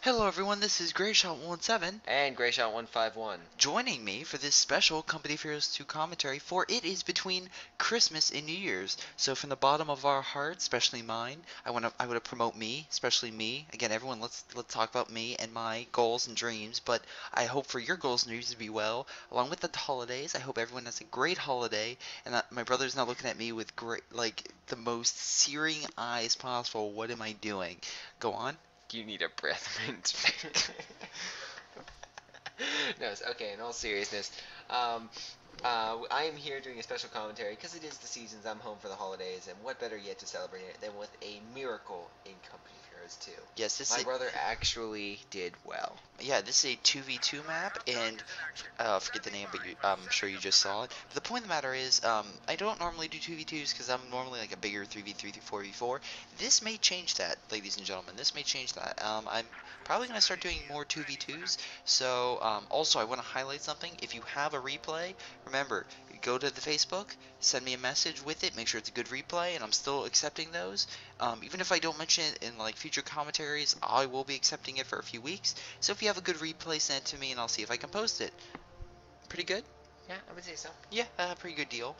Hello everyone, this is Greyshot117, And Greyshot151. joining me for this special Company Heroes 2 commentary, for it is between Christmas and New Year's. So from the bottom of our hearts, especially mine, I want to promote me, especially me. Again, everyone, let's talk about me and my goals and dreams, but I hope for your goals and dreams to be well. Along with the holidays, I hope everyone has a great holiday, and that my brother's not looking at me with great, like, the most searing eyes possible. What am I doing? Go on. You need a breath mint. No, okay, in all seriousness, um, I am here doing a special commentary because it is the seasons. I'm home for the holidays, and what better yet to celebrate it than with a miracle in Company of Heroes 2. Yes, this My is brother actually did well. yeah, this is a 2v2 map, and I forget the name, but I'm sure you just saw it. But the point of the matter is, I don't normally do 2v2s because I'm normally like a bigger 3v3, 4v4. This may change that, ladies and gentlemen. This may change that. I'm probably going to start doing more 2v2s. So, also, I want to highlight something. If you have a replay, remember, go to the Facebook, send me a message with it, make sure it's a good replay, and I'm still accepting those. Even if I don't mention it in like future commentaries, I will be accepting it for a few weeks. So if you have a good replay, send it to me and I'll see if I can post it. Pretty good? Yeah, I would say so. Yeah, pretty good deal.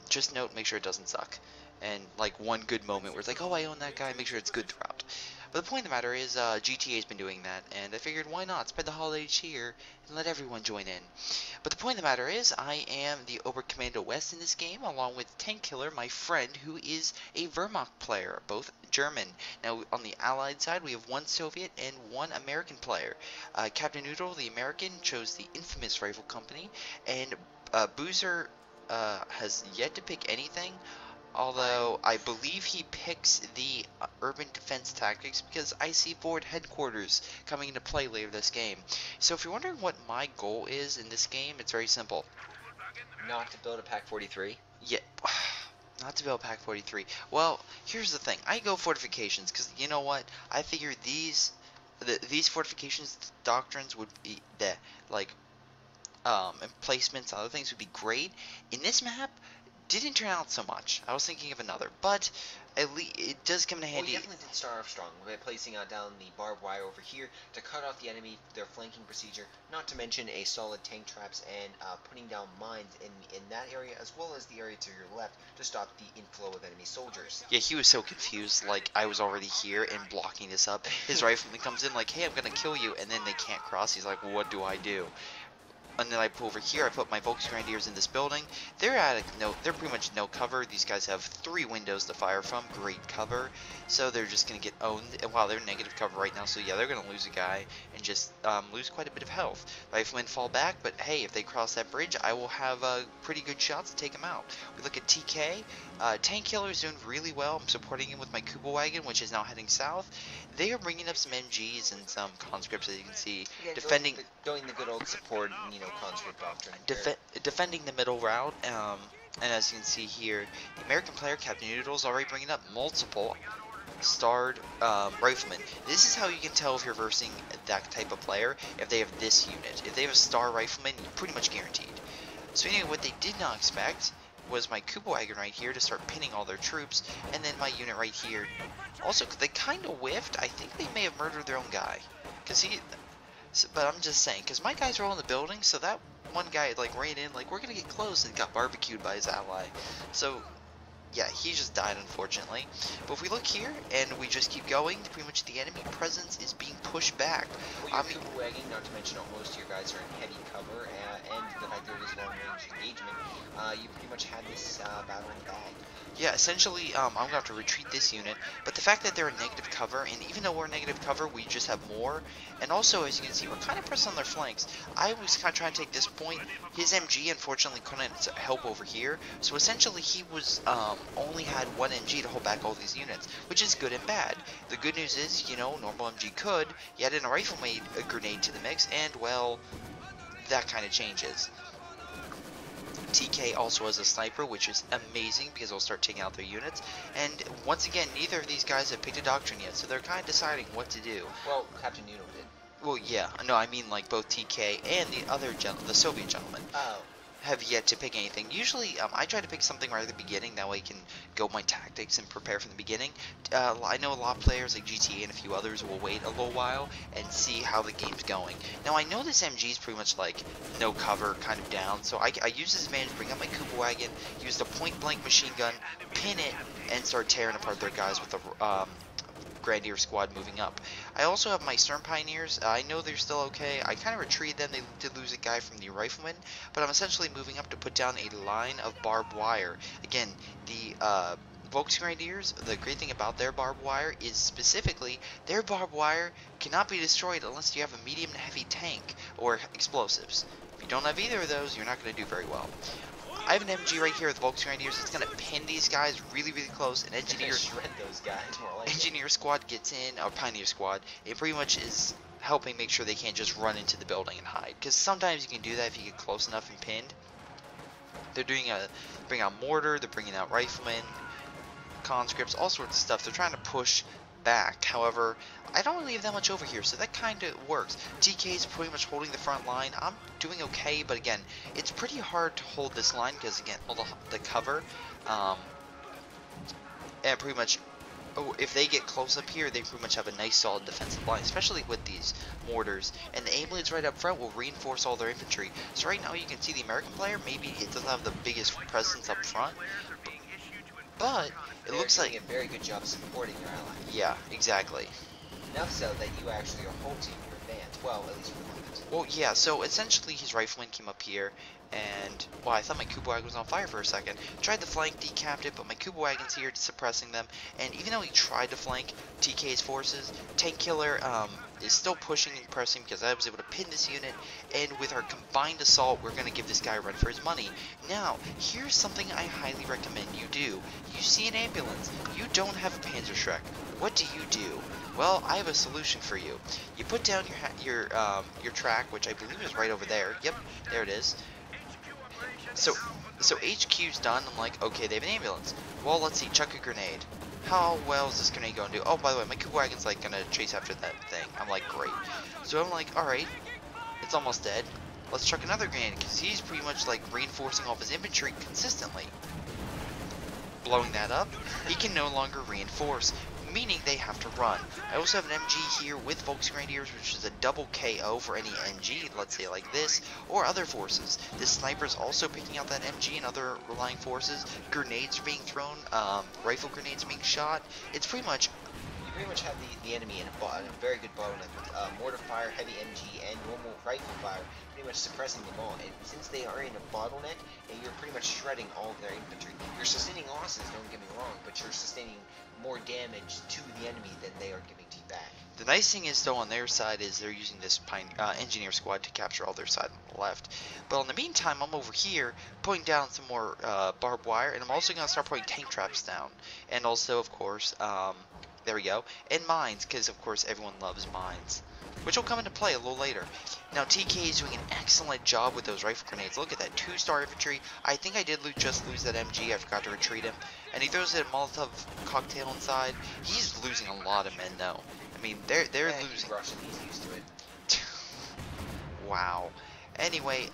Just note, make sure it doesn't suck. And like one good moment where it's like, oh, I own that guy, make sure it's good throughout. But the point of the matter is, GTA's been doing that, and I figured why not spread the holiday cheer and let everyone join in. But the point of the matter is, I am the Oberkommando West in this game, along with Tank Killer, my friend, who is a Wehrmacht player, both German. Now, on the Allied side, we have one Soviet and one American player. Captain Noodle, the American, chose the infamous rifle company, and Boozer has yet to pick anything. Although I believe he picks the urban defense tactics because I see forward headquarters coming into play later this game. So if you're wondering what my goal is in this game, it's very simple. Not to build a Pack 43. Yeah, not to build Pack 43. Well, here's the thing. I go fortifications because you know what? I figure these fortifications doctrines would be like emplacements, other things would be great. In this map, didn't turn out so much. I was thinking of another, but at least it does come in Well, handy. you definitely did start off strong by placing down the barbed wire over here to cut off the enemy, their flanking procedure, not to mention a solid tank traps and putting down mines in that area as well as the area to your left to stop the inflow of enemy soldiers. Yeah, he was so confused, like I was already here and blocking this up. His rifleman comes in like, hey, I'm gonna kill you, and then they can't cross. He's like, well, what do I do? And then I pull over here, I put my Volksgrenadiers in this building. They're pretty much no cover. These guys have 3 windows to fire from, great cover. So they're just gonna get owned. And wow, they're negative cover right now, so yeah, they're gonna lose a guy and just lose quite a bit of health. Riflemen fall back, but hey, if they cross that bridge, I will have pretty good shots to take them out. We look at TK. Tank Killer is doing really well. I'm supporting him with my Kuba wagon, which is now heading south. They are bringing up some MGs and some conscripts, as you can see, Yeah, defending. going the good old support, conscript doctrine. Defending the middle route, and as you can see here, the American player Captain Noodle's already bringing up multiple starred riflemen. This is how you can tell if you're versing that type of player, if they have this unit. If they have a star rifleman, you're pretty much guaranteed. So anyway, what they did not expect was my Kuba wagon right here to start pinning all their troops, and then my unit right here. Also, they kind of whiffed. I think they may have murdered their own guy. Because but I'm just saying, because my guys are all in the building, so that one guy like ran in like, we're gonna get close, and got barbecued by his ally. So yeah, he just died unfortunately. But if we look here and we just keep going, pretty much the enemy presence is being pushed back. Well, your Kuba wagon, not to mention most of your guys are in heavy cover, and the fact that it is long range engagement, you pretty much had this battle in the bag. Yeah, essentially, I'm going to have to retreat this unit, but the fact that they're in negative cover, and even though we're in negative cover, we just have more, and also, as you can see, we're kind of pressed on their flanks. I was kind of trying to take this point. His MG, unfortunately, couldn't help over here, so essentially, he was, only had one MG to hold back all these units, which is good and bad. The good news is, normal MG could, you add in a rifleman grenade to the mix, and, well, that kind of changes. TK also has a sniper, which is amazing because they'll start taking out their units. And once again, neither of these guys have picked a doctrine yet, so they're kind of deciding what to do. Well, Captain Noodle did. Well, yeah, no, I mean like both TK and the other the Soviet gentleman. Oh. have yet to pick anything. Usually, I try to pick something right at the beginning. That way I can go my tactics and prepare from the beginning. I know a lot of players like GTA and a few others will wait a little while and see how the game's going. Now, I know this MG is pretty much like no cover, kind of down. So I use this advantage, bring up my Cooper Wagon, use the point-blank machine gun, pin it, and start tearing apart their guys with the Grenadier squad moving up. I also have my Sturm Pioneers. I know they're still okay. I kind of retreated them. They did lose a guy from the Rifleman, but I'm essentially moving up to put down a line of barbed wire. Again, the Volksgrenadiers, the great thing about their barbed wire is specifically their barbed wire cannot be destroyed unless you have a medium and heavy tank or explosives. If you don't have either of those, you're not going to do very well. I have an MG right here with Volksgrenadiers. It's going to pin these guys really, really close. An engineer, shred those guys more like engineer squad gets in, or Pioneer squad. It pretty much is helping make sure they can't just run into the building and hide. Because sometimes you can do that if you get close enough and pinned. They're bringing out mortar. They're bringing out riflemen, conscripts, all sorts of stuff. They're trying to push back. However, I don't really have that much over here, so that kind of works. TK is pretty much holding the front line. I'm doing okay, but again, it's pretty hard to hold this line because, again, all the cover, and pretty much, if they get close up here, they pretty much have a nice solid defensive line, especially with these mortars. And the ambulance right up front will reinforce all their infantry. So right now you can see the American player, maybe it doesn't have the biggest presence up front, but it looks like a very good job supporting your ally. Yeah, exactly. Enough so that you actually are holding your advance. Well, at least for the moment. Well, yeah, so essentially his rifleman came up here, and, well, I thought my Cooper Wagon was on fire for a second. Tried to flank, decapped it, but my Cooper Wagon's here suppressing them, and even though he tried to flank TK's forces, Tank Killer is still pushing and pressing because I was able to pin this unit, and with our combined assault, we're going to give this guy a run for his money. Now, here's something I highly recommend you do. You see an ambulance, you don't have a Panzerschreck. What do? Well, I have a solution for you. You put down your track, which I believe is right over there. Yep, there it is. So HQ's done. I'm like, okay, they have an ambulance. Well, let's see, chuck a grenade. How well is this grenade going to do? Oh, by the way, my Cooper Wagon's like gonna chase after that thing. I'm like, great. So I'm like, alright, it's almost dead. Let's chuck another grenade, because he's pretty much like reinforcing all of his infantry consistently. Blowing that up, he can no longer reinforce, meaning they have to run. I also have an MG here with Volksgrenadiers, which is a double KO for any NG, let's say like this, or other forces. This sniper is also picking out that MG and other relying forces. Grenades are being thrown, rifle grenades being shot. It's pretty much... You pretty much have the enemy in a very good bottleneck with mortar fire, heavy MG, and normal rifle fire, pretty much suppressing them all. And since they are in a bottleneck, and you're pretty much shredding all of their infantry, you're sustaining losses, don't get me wrong, but you're sustaining more damage to the enemy than they are giving to you back. The nice thing is, though, on their side is they're using this engineer squad to capture all their side on the left. But in the meantime, I'm over here putting down some more barbed wire, and I'm also going to start putting tank traps down. And also, of course, there we go, and mines, because, of course, everyone loves mines, which will come into play a little later. Now, TK is doing an excellent job with those rifle grenades. Look at that, 2-star infantry. I think I did just lose that MG. I forgot to retreat him. And he throws a Molotov cocktail inside. He's losing a lot of men, though. I mean, they're losing. He's Russian. He's used to it. Wow. Anyway,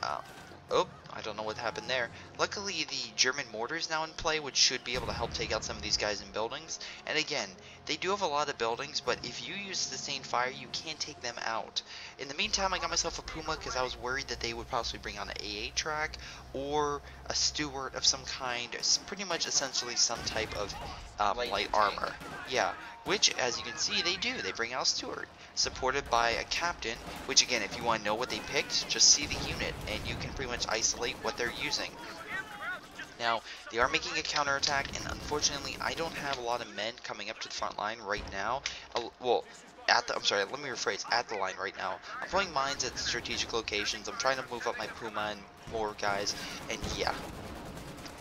oh, I don't know what happened there. Luckily, the German mortar is now in play, which should be able to help take out some of these guys in buildings. And again, they do have a lot of buildings, but if you use sustained fire, you can't take them out. In the meantime, I got myself a Puma because I was worried that they would possibly bring on an AA track or a Stewart of some kind. It's pretty much essentially some type of light armor. Yeah, which, as you can see, they do. They bring out a Stewart, supported by a captain, which again, if you want to know what they picked, just see the unit, and you can pretty much isolate what they're using. Now, they are making a counterattack, and unfortunately, I don't have a lot of men coming up to the front line right now. Well, I'm sorry, let me rephrase, at the line right now. I'm putting mines at strategic locations. I'm trying to move up my Puma and more guys, and yeah.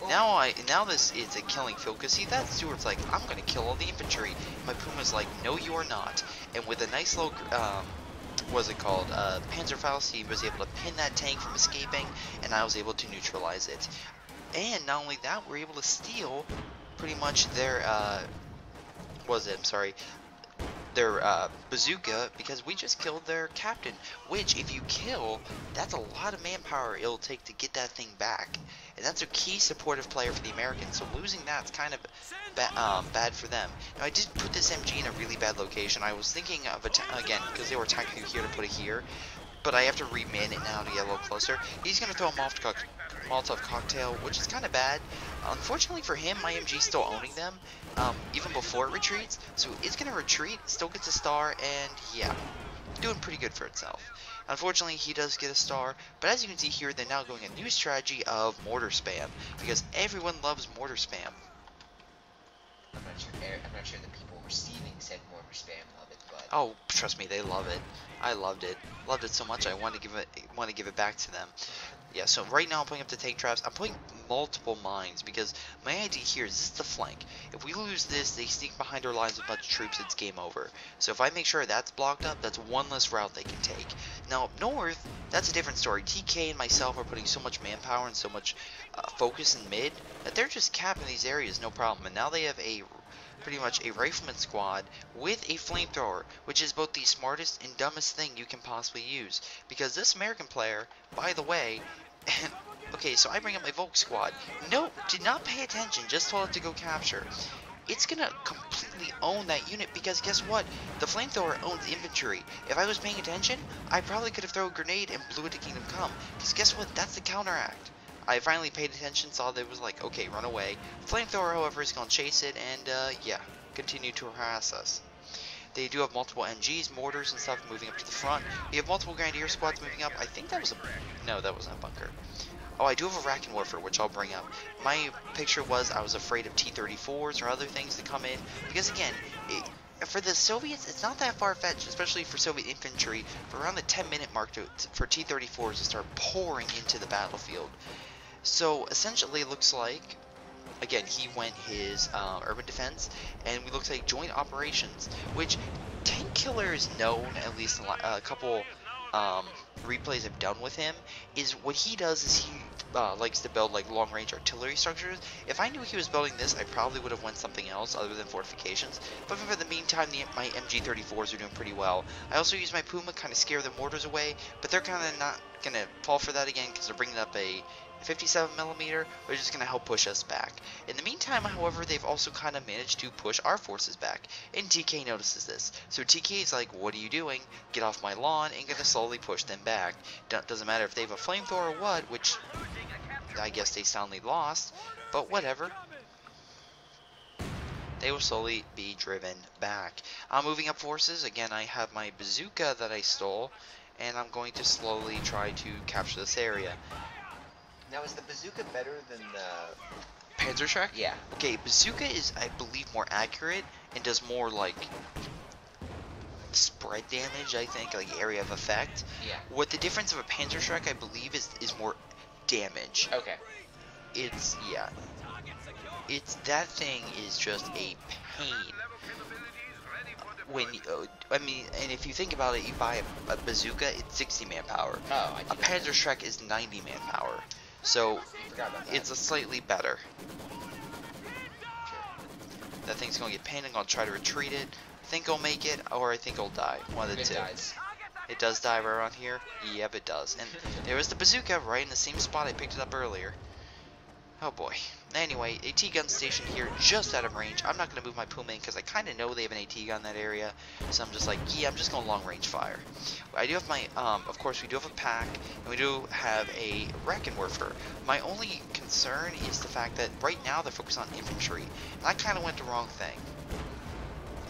Now this is a killing field, because see, that Stewart's like, I'm going to kill all the infantry. And my Puma's like, no, you are not. And with a nice little, what's it called, Panzerfaust, he was able to pin that tank from escaping, and I was able to neutralize it. And not only that, we're able to steal pretty much their, bazooka because we just killed their captain, which if you kill, that's a lot of manpower it'll take to get that thing back, and that's a key supportive player for the Americans, so losing that's kind of bad for them. Now I did put this MG in a really bad location. I was thinking of again, because they were attacking through here, to put it here, but I have to reman it now to get a little closer. He's going to throw a Molotov cocktail, which is kind of bad. Unfortunately for him, my MG's still owning them, even before it retreats, so it's going to retreat, still gets a star, and yeah, doing pretty good for itself. Unfortunately, he does get a star, but as you can see here, they're now going a new strategy of mortar spam, because everyone loves mortar spam. I'm not sure the people receiving said mortar spam love it, but oh, trust me, they love it. I loved it so much I want to give it back to them. Yeah, so right now I'm putting up the tank traps. I'm putting multiple mines because my idea here is this is the flank. If we lose this, they sneak behind our lines with a bunch of troops, it's game over. So if I make sure that's blocked up, that's one less route they can take. Now up north, that's a different story. TK and myself are putting so much manpower and so much focus in mid that they're just capping these areas no problem. And now they have pretty much a rifleman squad with a flamethrower, which is both the smartest and dumbest thing you can possibly use. Because this American player, by the way, okay, so I bring up my Volk squad. Nope, did not pay attention, just told it to go capture. It's gonna completely own that unit because guess what? The flamethrower owns infantry. If I was paying attention, I probably could have thrown a grenade and blew it to Kingdom Come. Because guess what? That's the counteract. I finally paid attention, saw that it was like, okay, run away. Flamethrower, however, is going to chase it, and yeah, continue to harass us. They do have multiple MGs, mortars, and stuff moving up to the front. We have multiple Grenadier squads moving up. I think that was a... no, that wasn't a bunker. Oh, I do have a rack and warfare, which I'll bring up. My picture was I was afraid of T-34s or other things to come in, because again, for the Soviets, it's not that far-fetched, especially for Soviet infantry, for around the 10-minute mark for T-34s to start pouring into the battlefield. So essentially it looks like, again, he went his urban defense, and we look like joint operations, which Tank Killer is known, at least a couple replays I've done with him, is what he does is he likes to build like long-range artillery structures. If I knew he was building this, I probably would have went something else other than fortifications, but for the meantime, my MG-34s are doing pretty well. I also use my Puma, kind of scare the mortars away, but they're kind of not going to fall for that again because they're bringing up a 57mm, which is going to help push us back. In the meantime, however, they've also kind of managed to push our forces back, and TK notices this. So TK is like, what are you doing? Get off my lawn, and going to slowly push them back. Doesn't matter if they have a flamethrower or what, which I guess they soundly lost, but whatever. They will slowly be driven back. I'm moving up forces. Again, I have my bazooka that I stole, and I'm going to slowly try to capture this area. Now, is the bazooka better than the Panzerschreck? Yeah. Okay, bazooka is, I believe, more accurate and does more like spread damage. I think, like area of effect. Yeah. What the difference of a Panzerschreck, I believe, is more damage. Okay. It's that thing is just a pain. When I mean, and if you think about it, you buy a bazooka, it's 60 manpower. Oh, a Panzerschreck is 90 manpower. So it's a slightly better. That thing's gonna get pinned. I'm gonna try to retreat it. I think I'll make it, or I think I'll die. One of the two. It does die right around here. Yep, it does. And there was the bazooka right in the same spot I picked it up earlier. Oh boy. Anyway, AT gun station here, just out of range. I'm not going to move my Puma in because I kind of know they have an AT gun in that area. So I'm just like, yeah, I'm just going long range fire. I do have my, of course, we do have a pack, and we do have a Wreckenwerfer. My only concern is the fact that right now they're focused on infantry. And I kind of went the wrong thing.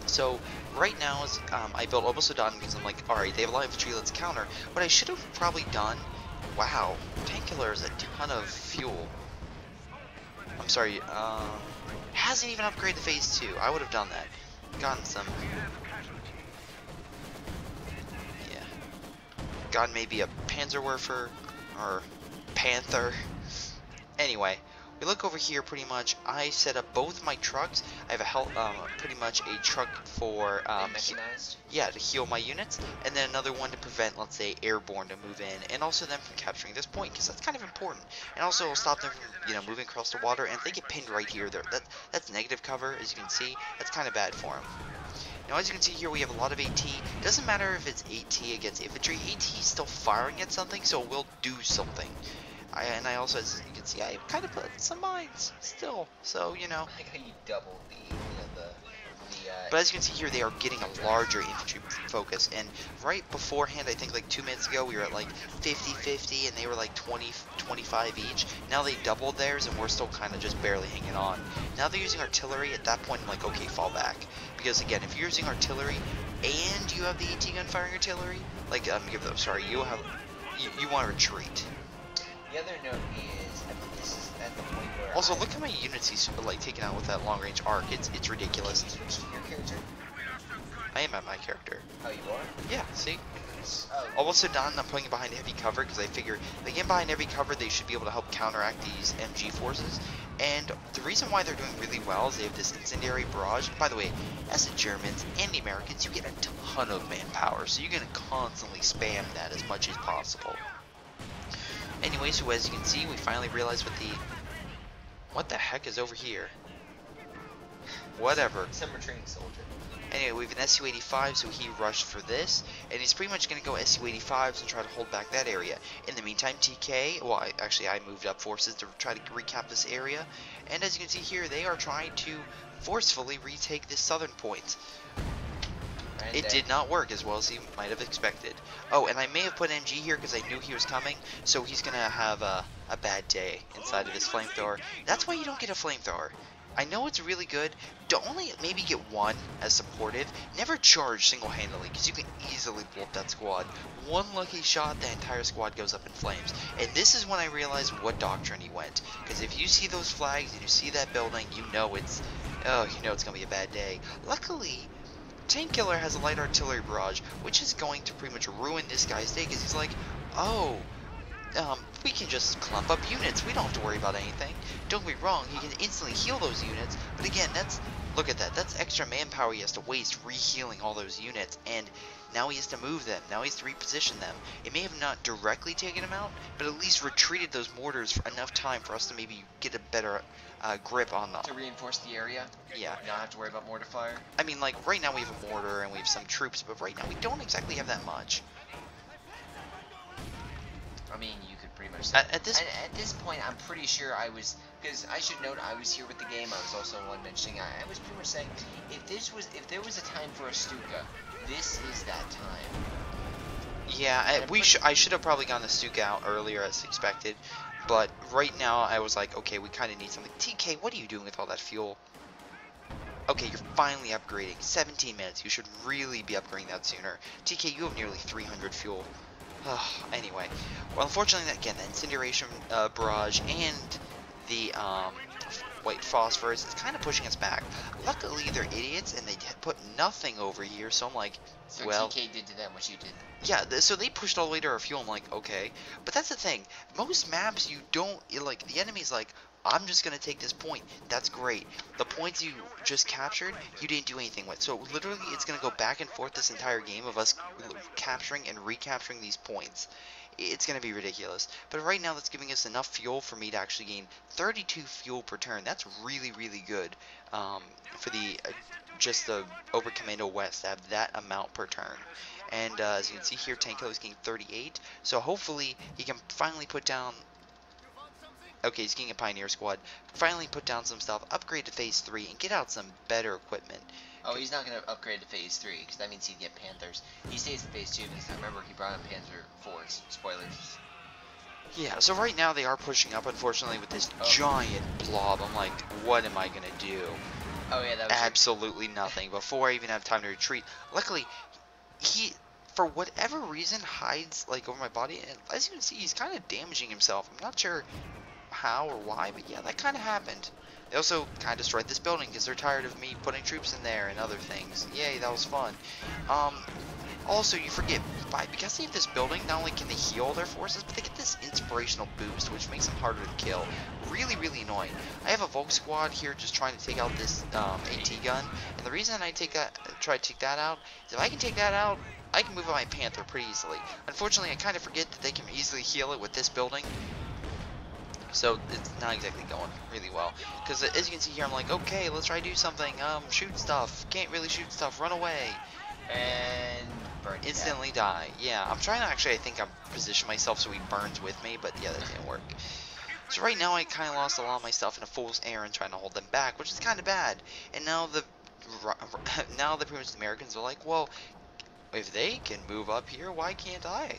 So right now, I built almost a done because I'm like, alright, they have a lot of infantry, let's counter. What I should have probably done, wow, Tank Killer is a ton of fuel. I'm sorry, hasn't even upgraded the phase 2. I would have done that. Gotten some. Yeah. Gotten maybe a Panzerwerfer or Panther. Anyway, we look over here pretty much. I set up both my trucks. I have a pretty much a truck for mechanized? Yeah, to heal my units, and then another one to prevent, let's say, airborne to move in, and also them from capturing this point, because that's kind of important. And also it'll stop them from, moving across the water. And if they get pinned right here, that's negative cover, as you can see. That's kind of bad for them. Now, as you can see here, we have a lot of AT. Doesn't matter if it's AT against infantry. AT is still firing at something, so it will do something. And I also, as you can see, I kind of put some mines still. So, you know. I like how you doubled But as you can see here, they are getting a larger infantry focus. And right beforehand, I think like 2 minutes ago, we were at like 50-50, and they were like 20-25 each. Now they doubled theirs, and we're still kind of just barely hanging on. Now they're using artillery. At that point, I'm like, okay, fall back. Because again, if you're using artillery and you have the AT gun firing artillery, like, you want to retreat. The other note is, I mean, this is at the point where Also, look at my units he's like taking out with that long-range arc. It's ridiculous. Can you switch to your character? I am at my character. Oh, you are? Yeah, see? Oh. Also done, I'm putting it behind heavy cover because I figure if they get behind heavy cover, they should be able to help counteract these MG forces. And the reason why they're doing really well is they have this incendiary barrage. By the way, as the Germans and the Americans, you get a ton of manpower, so you're going to constantly spam that as much as possible. Anyway, so as you can see, we finally realized what the heck is over here? Whatever. Summer training soldier. Anyway, we have an SU-85, so he rushed for this, and he's pretty much going to go SU-85s and try to hold back that area. In the meantime, TK, well, I moved up forces to try to recap this area, and as you can see here, they are trying to forcefully retake this southern point. It did not work as well as he might have expected. Oh, and I may have put MG here because I knew he was coming, so he's going to have a bad day inside of his flamethrower. That's why you don't get a flamethrower. I know it's really good. Don't only maybe get one as supportive. Never charge single-handedly because you can easily blow up that squad. One lucky shot, the entire squad goes up in flames. And this is when I realized what doctrine he went. Because if you see those flags and you see that building, you know it's going to be a bad day. Luckily, Tank Killer has a light artillery barrage, which is going to pretty much ruin this guy's day because he's like, oh, we can just clump up units. We don't have to worry about anything. Don't get me wrong, he can instantly heal those units, but again, look at that. That's extra manpower he has to waste re-healing all those units, and now he has to move them. Now he has to reposition them. It may have not directly taken him out, but at least retreated those mortars for enough time for us to maybe get a better grip on them. To reinforce the area? Yeah. Not have to worry about mortar fire? I mean, like, right now we have a mortar and we have some troops, but right now we don't exactly have that much. I mean, you could pretty much say at this point, I'm pretty sure I was, because I should note I was here with the game. I was also one mentioning I was pretty much saying if there was a time for a Stuka, this is that time. Yeah, I should have probably gotten the Stuka out earlier as expected, but right now I was like, okay, we kind of need something. TK, what are you doing with all that fuel? Okay, you're finally upgrading. 17 minutes. You should really be upgrading that sooner. TK, you have nearly 300 fuel. Anyway, well, unfortunately, again, the incineration barrage and the white phosphorus is kind of pushing us back. Luckily, they're idiots and they put nothing over here, so I'm like, so well, TK did to them what you did. Yeah, so they pushed all the way to our fuel. I'm like, okay, but that's the thing. Most maps, you don't like. The enemy's like, I'm just gonna take this point. That's great. The points you just captured, you didn't do anything with. So literally, it's gonna go back and forth this entire game of us capturing and recapturing these points. It's gonna be ridiculous. But right now, that's giving us enough fuel for me to actually gain 32 fuel per turn. That's really, really good for the just the Ober Commando West to have that amount per turn. And as you can see here, Tank Killer's getting 38. So hopefully, he can finally put down. Okay, he's getting a Pioneer Squad. Finally put down some stuff, upgrade to Phase 3, and get out some better equipment. Oh, he's not going to upgrade to Phase 3, because that means he'd get Panthers. He stays in Phase 2, because I remember he brought in Panzer IVs. Spoilers. Yeah, so right now they are pushing up, unfortunately, with this giant blob. I'm like, what am I going to do? Oh, yeah, that was absolutely nothing. Before I even have time to retreat. Luckily, he, for whatever reason, hides, like, over my body. And as you can see, he's kind of damaging himself. I'm not sure how or why, but yeah, that kind of happened. They also kind of destroyed this building because they're tired of me putting troops in there and other things. Yay, that was fun. Also, you forget, because they have this building, not only can they heal their forces, but they get this inspirational boost, which makes them harder to kill. Really, really annoying. I have a Volk squad here just trying to take out this AT gun, and the reason I try to take that out is if I can take that out, I can move on my Panther pretty easily. Unfortunately, I kind of forget that they can easily heal it with this building. So it's not exactly going really well. Because as you can see here, I'm like, okay, let's try to do something. Shoot stuff. Can't really shoot stuff. Run away. And burn to Instantly death. die. Yeah, I'm trying to actually, I think I'm position myself so he burns with me, but yeah, that didn't work. So right now I kind of lost a lot of my stuff in a fool's errand trying to hold them back, which is kind of bad. And now the pretty much the Americans are like, well, if they can move up here, why can't I?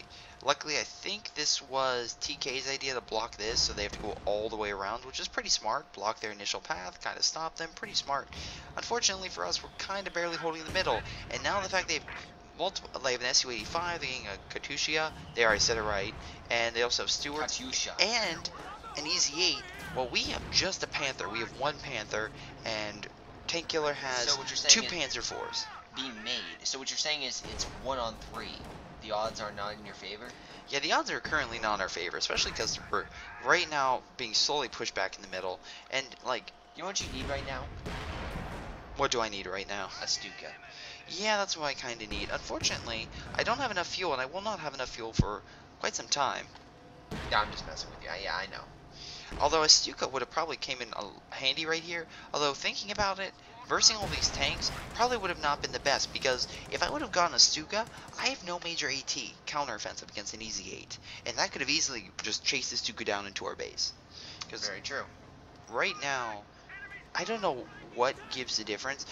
Luckily, I think this was TK's idea to block this, so they have to go all the way around, which is pretty smart. Block their initial path, kind of stop them, pretty smart. Unfortunately for us, we're kind of barely holding the middle, and now the fact they have an SU-85, they're getting a Katusha, they already said it right, and they also have Stewarts, Katyusha. and an Easy 8. Well, we have just a Panther. We have one Panther, and Tank Killer has So what you're saying two Panzer IVs. Being made. So what you're saying is it's 1 on 3. The odds are not in your favor. Yeah, the odds are currently not in our favor, especially because we're right now being slowly pushed back in the middle. And, like, You know what you need right now? what do I need right now? A Stuka. Yeah, that's what I kind of need. Unfortunately, I don't have enough fuel, and I will not have enough fuel for quite some time. Yeah, I'm just messing with you. Yeah, I know. Although a Stuka would have probably came in handy right here. Although, thinking about it, versing all these tanks probably would have not been the best, because if I would have gotten a Stuka, I have no major AT counteroffensive against an Easy 8, and that could have easily just chased the Stuka down into our base. Because Very true. right now, I don't know what gives the difference.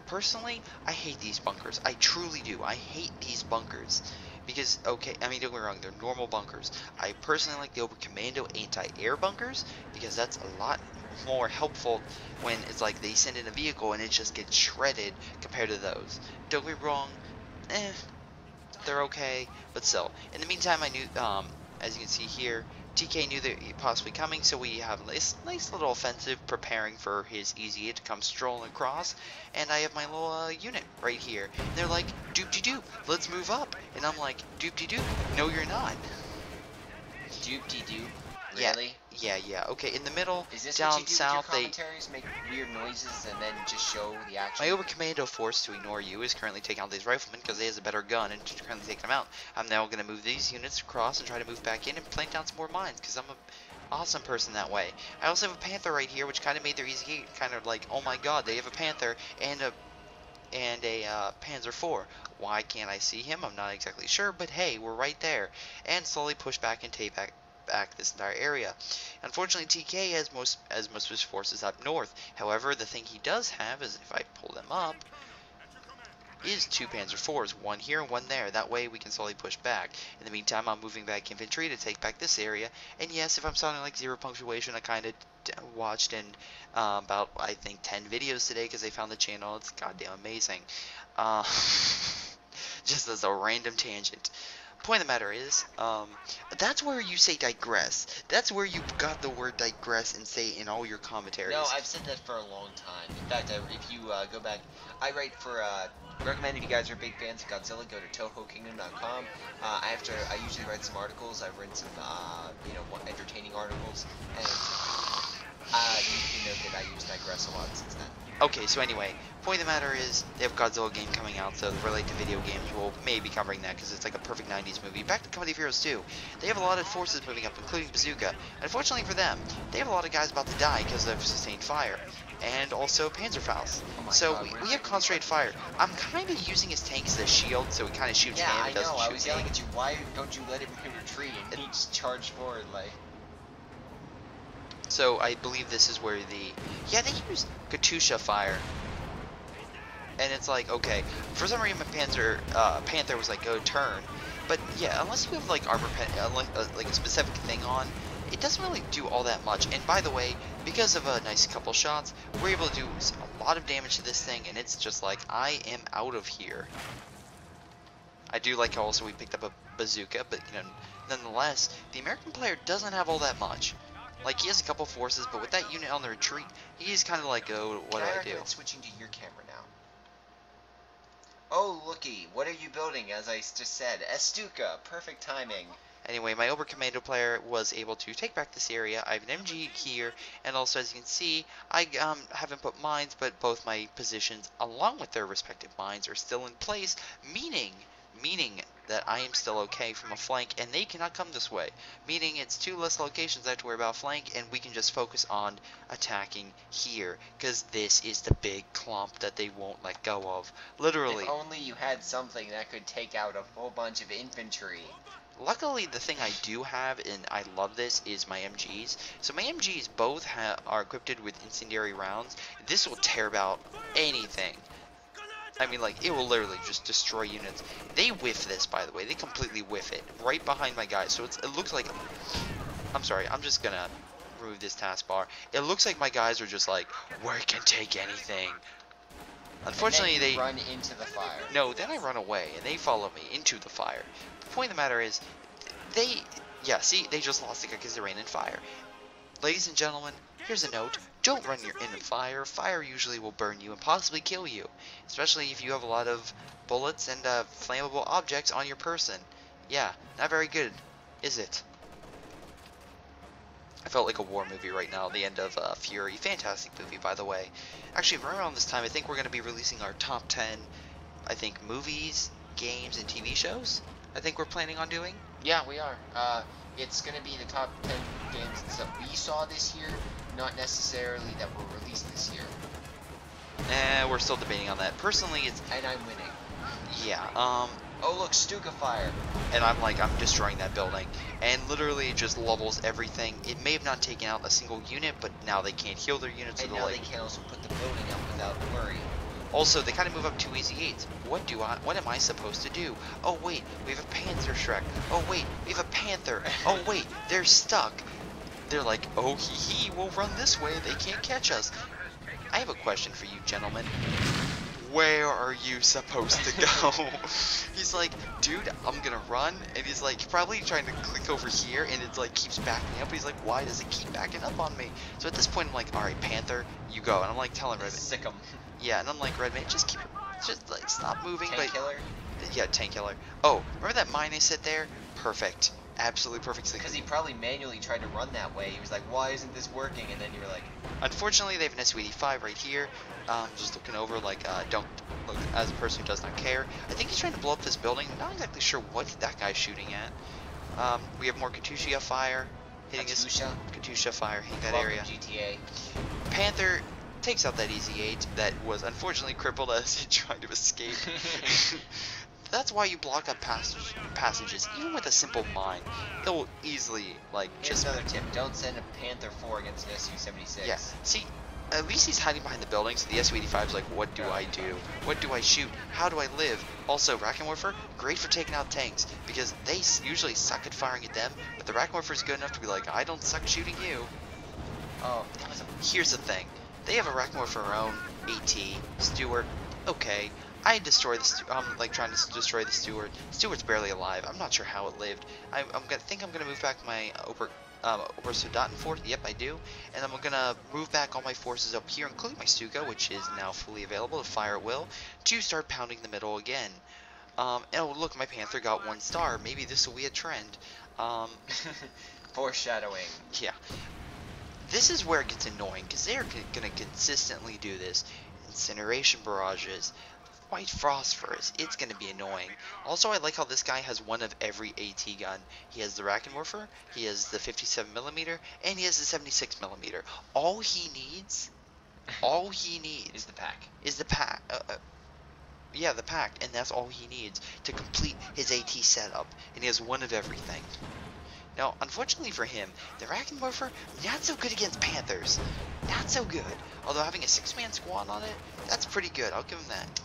Personally, I hate these bunkers. I truly do. I hate these bunkers. Because, okay, I mean, don't get me wrong, they're normal bunkers. I personally like the Open Commando anti-air bunkers, because that's a lot more helpful when it's like they send in a vehicle and it just gets shredded compared to those. Don't get me wrong, they're okay, but still. In the meantime, I knew, as you can see here, TK knew that he possibly coming, so we have this nice little offensive preparing for his Easy 8 to come strolling across, and I have my little unit right here. And they're like, doop-de-doop, let's move up. And I'm like, doop-de-doop, no you're not. Doop-de-doop. Yeah, Really? yeah. Okay, in the middle, Is this down what you do south, with your commentaries? Make weird noises and then just show the action? my Over Commando force to ignore you is currently taking out these riflemen because he has a better gun and currently taking them out. I'm now going to move these units across and try to move back in and plant down some more mines because I'm an awesome person that way. I also have a Panther right here, which kind of made their Easy 8 kind of like, oh my god, they have a Panther and a Panzer IV. Why can't I see him? I'm not exactly sure, but hey, we're right there. And slowly push back and take back this entire area. Unfortunately, TK has most of his forces up north. However, the thing he does have is, if I pull them up, is two Panzer IVs, one here and one there. That way we can slowly push back. In the meantime, I'm moving back infantry to take back this area. And yes, if I'm sounding like zero punctuation, I kind of watched in about, I think, 10 videos today because I found the channel. It's goddamn amazing. Just as a random tangent. Point of the matter is, that's where you say digress. That's where you got the word digress and say in all your commentaries. No, I've said that for a long time. In fact, if you go back, I write for, recommend if you guys are big fans of Godzilla, go to TohoKingdom.com. I usually write some articles. I've written some, entertaining articles, and you can note that I use digress a lot since then. Okay, so anyway, point of the matter is, they have a Godzilla game coming out, so related to video games, we'll maybe covering that, because it's like a perfect 90s movie. Back to Company of Heroes 2, they have a lot of forces moving up, including Bazooka. Unfortunately for them, they have a lot of guys about to die because of sustained fire, and also Panzerfaust. Oh so God, we have concentrated fire. I'm kind of using his tanks as a shield, so he kind of shoots him and doesn't shoot me. I was yelling at you, why don't you let him retreat, and he just charged forward, like... So I believe this is where they use Katusha fire. And it's like, okay, for some reason my Panther was like, go turn. But yeah, unless you have like armor, like a specific thing on, it doesn't really do all that much. And by the way, because of a nice couple shots, we're able to do a lot of damage to this thing, and it's just like, I am out of here. I do like how also we picked up a bazooka, but you know, nonetheless, the American player doesn't have all that much. Like, he has a couple forces, but with that unit on the retreat, he's kind of like, oh, what do I do? I recommend switching to your camera now. Oh, looky, what are you building, as I just said? Stuka, perfect timing. Anyway, my Oberkommando player was able to take back this area. I have an MG here, and also, as you can see, I haven't put mines, but both my positions, along with their respective mines, are still in place, meaning that I am still okay from a flank, and they cannot come this way. Meaning it's 2 less locations I have to worry about flank, and we can just focus on attacking here. Because this is the big clump that they won't let go of. Literally. If only you had something that could take out a whole bunch of infantry. Luckily, the thing I do have, and I love this, is my MGs. So my MGs both are equipped with incendiary rounds. This will tear about anything. I mean, like, it will literally just destroy units. They whiff this, by the way. They completely whiff it. Right behind my guys. So it looks like... I'm sorry, I'm just gonna remove this taskbar. It looks like my guys are just like, we can take anything. Unfortunately, and then they... run into the fire. No, then I run away, and they follow me into the fire. The point of the matter is, they... Yeah, see, they just lost the guy because they ran in fire. Ladies and gentlemen, here's a note. Don't run into fire. Fire usually will burn you and possibly kill you. Especially if you have a lot of bullets and flammable objects on your person. Yeah, not very good, is it? I felt like a war movie right now, the end of Fury. Fantastic movie, by the way. Actually, right around this time, I think we're going to be releasing our top 10, I think, movies, games, and TV shows. I think we're planning on doing. Yeah, we are. It's going to be the top 10 games and stuff we saw this year, not necessarily that were released this year. We're still debating on that. Personally, it's... And I'm winning. Yeah, Oh, look, Stuka fire. And I'm destroying that building. And literally it just levels everything. It may have not taken out a single unit, but now they can't heal their units. And now they can also put the building up without worry. Also, they kind of move up 2 easy 8s. What am I supposed to do? Oh wait, we have a Panther Shrek. Oh wait, we have a Panther. Oh wait, they're stuck. They're like, oh hee, we'll run this way. They can't catch us. I have a question for you, gentlemen. Where are you supposed to go? He's like, dude, I'm gonna run, and he's like probably trying to click over here, and it's like keeps backing up. He's like, why does it keep backing up on me? So at this point, I'm like, all right, Panther, you go. And I'm like telling Redman, sick him. Yeah, and I'm like, Redman, just like stop moving. Tank killer. Yeah, tank killer. Oh, remember that mine I said there? Perfect. Absolutely perfect. Because he probably manually tried to run that way. He was like, why isn't this working? And then you're like... Unfortunately, they have an SU-85 right here. Just looking over, like, don't look as a person who does not care. I think he's trying to blow up this building. I'm not exactly sure what that guy's shooting at. We have more Katyusha fire hitting Katyusha fire hitting that area. GTA. Panther takes out that easy 8 that was unfortunately crippled as it tried to escape. That's why you block up passages, even with a simple mine. It will easily, like, Here's another tip. Don't send a Panther 4 against an SU-76. Yeah, see, at least he's hiding behind the building, so the SU-85 is like, what do I do? What do I shoot? How do I live? Also, Rackenwerfer, great for taking out tanks, because they usually suck at firing at them, but the Rackenwerfer is good enough to be like, I don't suck shooting you. Oh, here's the thing. They have a Rackenwerfer of their own, AT, Stewart, okay. I destroy the like trying to destroy the Stewart. Stewart's barely alive. I'm not sure how it lived. I think I'm gonna move back my Obersoldaten fort. Yep, I do. And I'm gonna move back all my forces up here, including my Stuka, which is now fully available to fire at will, to start pounding the middle again. And oh look, my Panther got 1 star. Maybe this will be a trend. Foreshadowing. Yeah. This is where it gets annoying because they're gonna consistently do this. Incineration barrages. White phosphorus, it's going to be annoying. Also, I like how this guy has one of every AT gun. He has the Rackenwerfer, he has the 57mm, and he has the 76mm. All he needs is the pack. Is the pack. Yeah, the pack, and that's all he needs to complete his AT setup. And he has one of everything. Now, unfortunately for him, the Rackenwerfer, not so good against Panthers. Not so good. Although having a 6-man squad on it, that's pretty good. I'll give him that.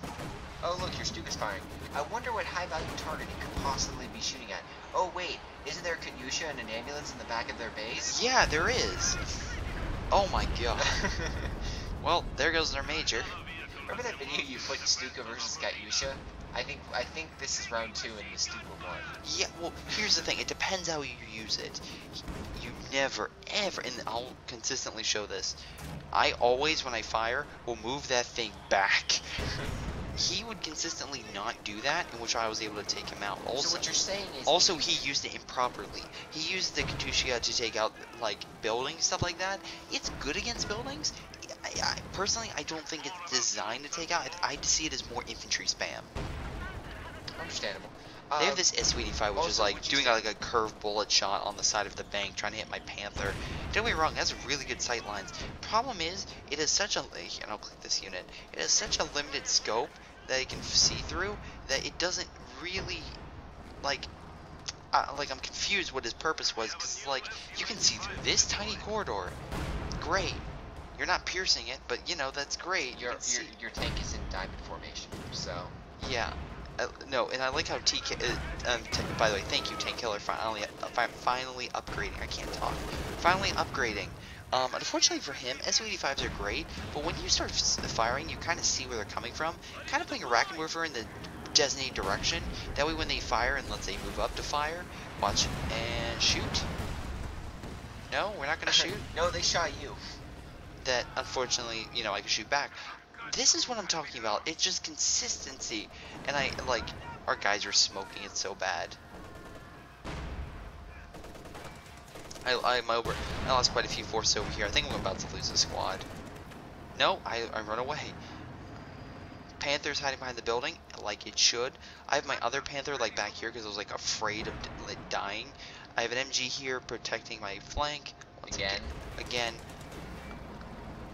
Oh look, your Stuka's firing. I wonder what high-value target he could possibly be shooting at. Oh wait, isn't there a Katyusha and an ambulance in the back of their base? Yeah, there is. Oh my god. Well, there goes their major. Remember that video you put Stuka versus Katyusha? I think this is round 2 and the Stuka won. Yeah, well, here's the thing. It depends how you use it. You never, ever, and I'll consistently show this, I always, when I fire, will move that thing back. He would consistently not do that, in which I was able to take him out. Also, so what you're saying is... Also, he used it improperly. He used the Katyusha to take out, like, buildings, stuff like that. It's good against buildings. Personally, I don't think it's designed to take out. I see it as more infantry spam. Understandable. They have this SU-85, which is like doing say? like a curved bullet shot on the side of the bank, trying to hit my Panther. Don't get me wrong, it has really good sight lines. Problem is, it is such a, and I'll click this unit, it has such a limited scope that it can see through that it doesn't really, like I'm confused what his purpose was, because like, you can see through this tiny corridor. Great. You're not piercing it, but you know, that's great. Your tank is in diamond formation, so. Yeah. No, and I like how TK. By the way, thank you, Tank Killer, finally upgrading. I can't talk. Finally upgrading. Unfortunately for him, SU-85s are great, but when you start firing, you kind of see where they're coming from. Kind of putting a racket mover in the designated direction. That way, when they fire, and let's say move up to fire, watch and shoot. No, we're not gonna shoot. No, they shot you. That unfortunately, you know, I can shoot back. This is what I'm talking about. It's just consistency. And I, like, our guys are smoking it so bad. I lost quite a few forces over here. I think I'm about to lose a squad. No, I run away. Panther's hiding behind the building, like it should. I have my other Panther, like, back here because I was, like, afraid of like, dying. I have an MG here protecting my flank. Again.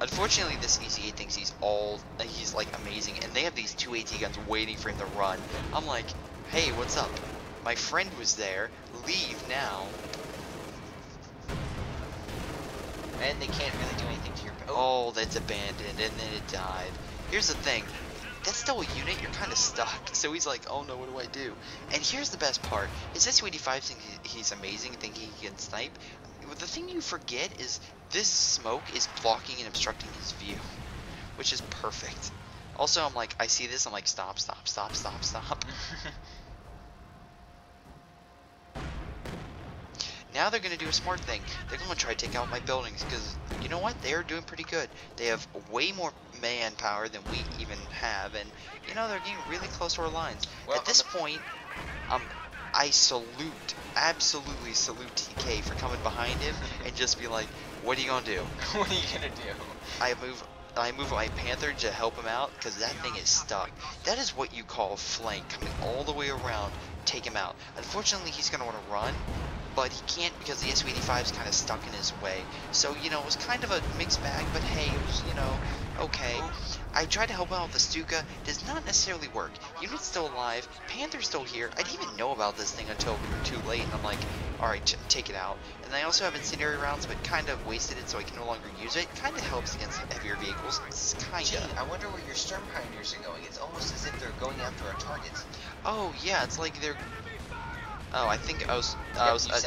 Unfortunately, this EZ8 thinks he's like amazing, and they have these two AT guns waiting for him to run. I'm like, hey, what's up? My friend was there. Leave now. And they can't really do anything to your. Oh, that's abandoned, and then it died. Here's the thing. That's still a unit, you're kind of stuck. So he's like, oh no, what do I do? And here's the best part. Is SU-85 think he's amazing, think he can snipe? The thing you forget is this smoke is blocking and obstructing his view, which is perfect. Also, I'm like, I see this, I'm like, stop. Now they're going to do a smart thing. They're going to try to take out my buildings, because you know what? They are doing pretty good. They have way more manpower than we even have, and you know, they're getting really close to our lines. Well, at this point, I absolutely salute TK for coming behind him and just be like, what are you gonna do? What are you gonna do? I move my Panther to help him out, because that thing is stuck. That is what you call a flank, coming all the way around, take him out. Unfortunately, he's gonna want to run, but he can't because the SU-85 is kind of stuck in his way. So, you know, it was kind of a mixed bag, but hey, it was, you know, okay. I tried to help out with the Stuka, does not necessarily work. Unit's still alive, Panther's still here. I didn't even know about this thing until we were too late, and I'm like, alright, take it out. And I also have incendiary rounds, but kind of wasted it, so I can no longer use it. Kind of helps against heavier vehicles, it's kinda. I wonder where your Sturm Pioneers are going. It's almost as if they're going after our targets. Oh, yeah, it's like they're... Oh, I think I was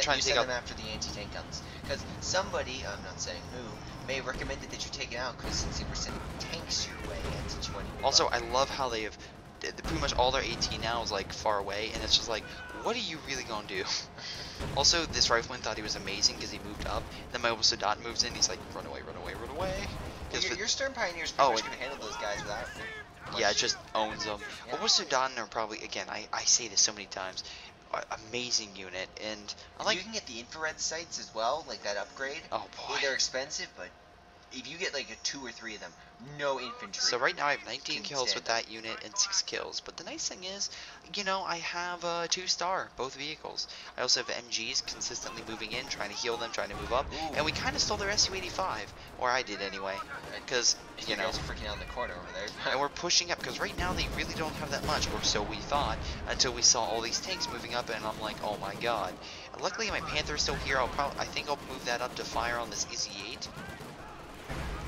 trying to take out them after the anti-tank guns. Because somebody, I'm not saying who, may have recommended that you take it out, because since they were sending tanks your way, and since you want to... Also, I love how they have... Pretty much all their AT now is like far away, and it's just like, what are you really gonna do? Also, this rifleman thought he was amazing because he moved up. Then my Sadat moves in, he's like, run away. Well, your Sturm Pioneers pretty much gonna handle those guys without... Yeah, it just owns them. Yeah. Sudan are probably, again, I say this so many times, amazing unit, and I like... You can get the infrared sights as well, like that upgrade. Oh boy. They're expensive, but if you get like 2 or 3 of them, no infantry. So right now I have 19 kills with that unit and 6 kills. But the nice thing is, you know, I have 2-star, both vehicles. I also have MGs consistently moving in, trying to heal them, trying to move up. Ooh. And we kind of stole their SU-85, or I did anyway. Because, you know, guys are freaking out in the corner over there. And we're pushing up, because right now they really don't have that much, or so we thought, until we saw all these tanks moving up, and I'm like, oh my god. And luckily my Panther's still here. I think I'll move that up to fire on this EZ8.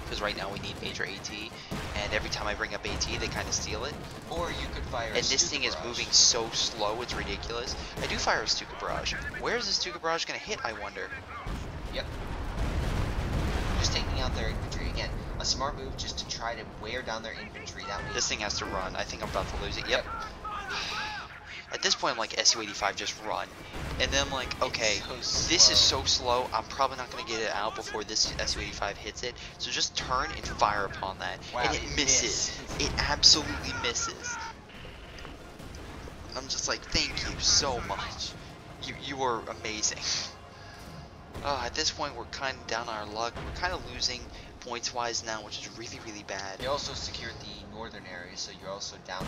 Because right now we need major AT, and every time I bring up AT, they kind of steal it. Or you could fire and this thing is moving so slow, it's ridiculous. I do fire a Stuka Barrage. Where is this Stuka Barrage going to hit, I wonder? Yep. Just taking out their infantry. Again, a smart move just to try to wear down their infantry. That way. This thing has to run. I think I'm about to lose it. Yep. At this point, I'm like, SU-85, just run. And then I'm like, okay, this is so slow, I'm probably not going to get it out before this SU-85 hits it. So just turn and fire upon that. Wow, and it misses. It absolutely misses. I'm just like, thank you so much. You are amazing. At this point, we're kind of down on our luck. We're kind of losing points-wise now, which is really, really bad. They also secured the northern area, so you're also down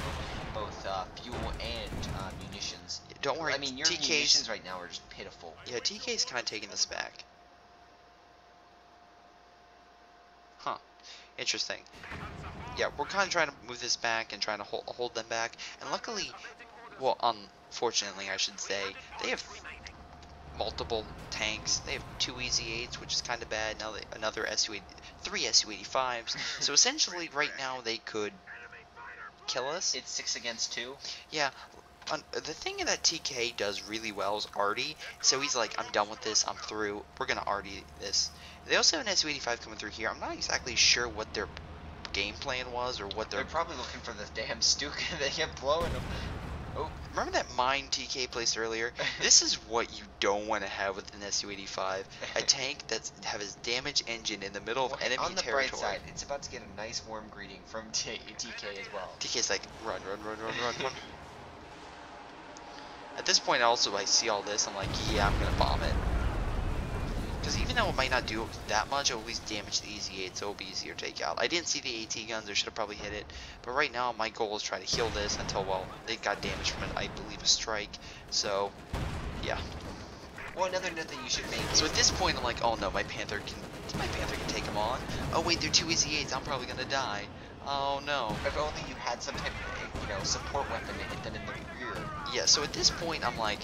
both fuel and munitions. Don't worry. I mean, your TK's munitions right now are just pitiful. Yeah, TK's kind of taking this back. Huh. Interesting. Yeah, we're kind of trying to move this back and trying to hold them back. And luckily, well, unfortunately, I should say, they have multiple tanks. They have 2 EZ-8s, which is kind of bad. Now another 3 Su-85s. So essentially, right now, they could kill us. It's 6 against 2. Yeah. The thing that TK does really well is arty. So he's like, I'm done with this. I'm through. We're going to arty this. They also have an Su-85 coming through here. I'm not exactly sure what their game plan was or what They're probably looking for the damn Stuka. They kept blowing them. Oh, remember that mine TK placed earlier? This is what you don't want to have with an Su-85. A tank that has damage engine in the middle of enemy on the territory. bright side, it's about to get a nice warm greeting from TK as well. TK's like, run, run, run, run, run, run. At this point, also, I see all this, I'm like, yeah, I'm going to bomb it. Because even though it might not do that much, it will at least damage the EZ-8, so it'll be easier to take out. I didn't see the AT guns, I should have probably hit it. But right now, my goal is try to heal this until, well, they got damaged from, I believe, a strike. So, yeah. Well, another note that you should make. So at this point, I'm like, oh no, my Panther can take them on. Oh wait, they're 2 EZ-8s, I'm probably going to die. Oh no. If only you had some type of, support weapon to hit them in the rear. Yeah, so at this point, I'm like,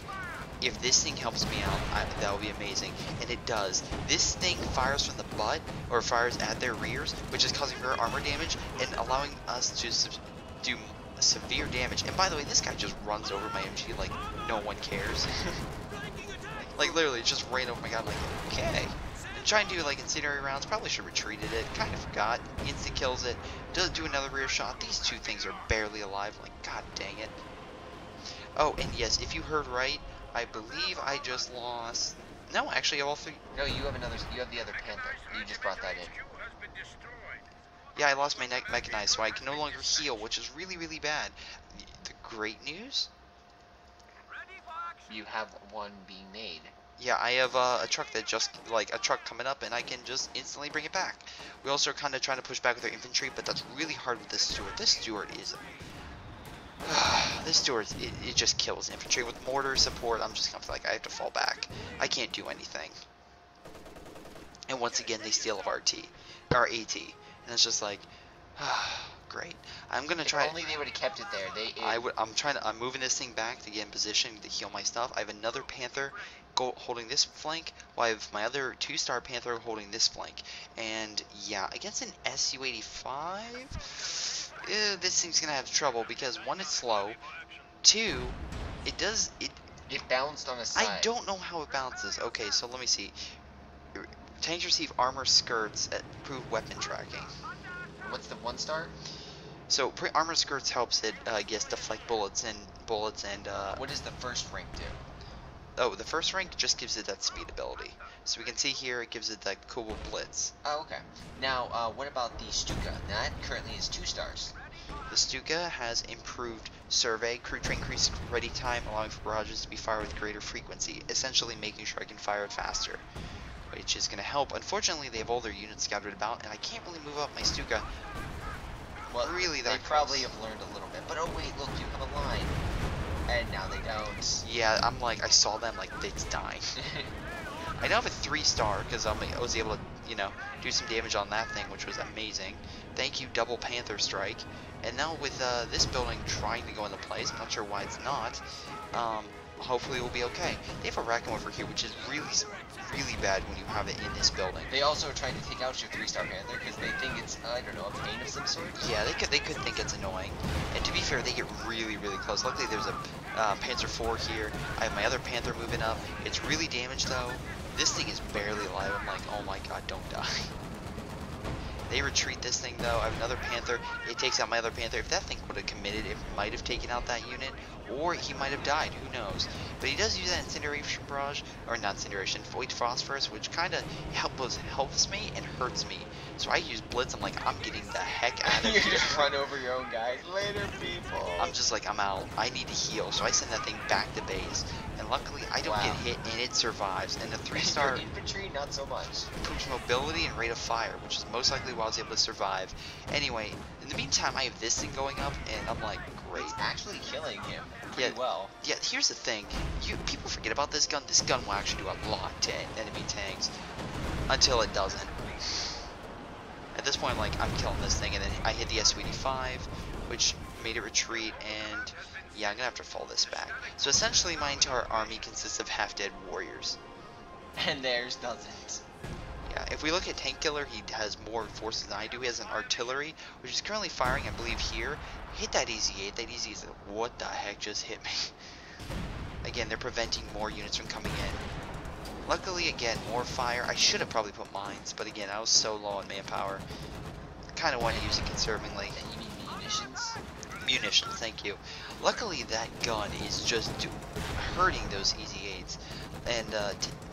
if this thing helps me out, that would be amazing. And it does. This thing fires from the butt, or fires at their rears, which is causing rear armor damage, and allowing us to do severe damage. And by the way, this guy just runs over my MG like no one cares. Like, literally, just ran over my guy, I'm like, okay. And trying to do, like, incendiary rounds, probably should have retreated it, kind of forgot. Instant kills it, doesn't do another rear shot. These two things are barely alive, like, god dang it. Oh, and yes, if you heard right, I believe I just lost. No, actually, I have all 3. No, you have the other Panther. You just brought that in. Yeah, I lost my mechanized, so I can no longer heal, which is really, really bad. The great news? You have one being made. Yeah, I have a truck that just, like, a truck coming up, and I can just instantly bring it back. We also are kind of trying to push back with our infantry, but that's really hard with this Stewart. This Stewart is... this Stewart, it just kills infantry. With mortar support, I'm just kind of like, I have to fall back. I can't do anything. And once again, they steal our AT. And it's just like, great. I'm gonna try. If only they would have kept it there. I'm moving this thing back to get in position to heal my stuff. I have another Panther holding this flank, while I have my other 2-star Panther holding this flank. And yeah, against an Su-85, this thing's gonna have trouble because 1, it's slow. 2, it bounced on the side. I don't know how it bounces. Okay, so let me see. Tanks receive armor skirts at improved weapon tracking. What's the 1-star? So armor skirts helps it, I guess, deflect bullets and. What does the first rank do? Oh, the first rank just gives it that speed ability. So we can see here it gives it that cool blitz. Oh, okay. Now, what about the Stuka? That currently is 2 stars. The Stuka has improved survey, crew train increased ready time, allowing for barrages to be fired with greater frequency, essentially making sure I can fire it faster, which is going to help. Unfortunately, they have all their units scattered about, and I can't really move up my Stuka. Well, really, they probably have learned a little bit. But oh wait, look, you have a line, and now they don't. Yeah, I'm like, I saw them like it's dying. I now have a 3-star because I was able to, do some damage on that thing, which was amazing. Thank you, double Panther strike. And now with this building trying to go into place, I'm not sure why it's not. Hopefully it will be okay. They have a rack over here, which is really, really bad when you have it in this building. They also are trying to take out your 3-star Panther because they think it's, I don't know, a pain of some sort. Yeah, they could think it's annoying. And to be fair, they get really, really close. Luckily, there's a Panzer IV here. I have my other Panther moving up. It's really damaged though. This thing is barely alive. I'm like, oh my god, don't die. They retreat this thing though. I have another Panther. It takes out my other Panther. If that thing would have committed, it might have taken out that unit, or he might have died. Who knows? But he does use that incineration barrage, or not incineration, void phosphorus, which kind of helps me and hurts me. So I use blitz. I'm like, I'm getting the heck out of You here. just run over your own guys. Later, people. I'm just like, I'm out. I need to heal. So I send that thing back to base. And and luckily I don't Wow. get hit, and it survives. And the 3-star infantry, not so much. improves mobility and rate of fire, which is most likely why I was able to survive. Anyway, in the meantime, I have this thing going up, and I'm like, great. It's actually killing him pretty well. Yeah, here's the thing. People forget about this gun. This gun will actually do a lot to enemy tanks until it doesn't. At this point, like, I'm killing this thing, and then I hit the SU-85, which made it retreat, and yeah, I'm gonna have to fall this back. So essentially, my entire army consists of half-dead warriors. And theirs doesn't. Yeah, if we look at Tank Killer, he has more forces than I do. He has an artillery, which is currently firing, I believe, here. Hit that EZ-8. That EZ-8, what the heck just hit me? Again, they're preventing more units from coming in. Luckily, again, more fire. I should have probably put mines, but again, I was so low on manpower. Kind of want to use it conservatively. And you mean munitions? Munitions, thank you. Luckily, that gun is just hurting those EZ-8s. And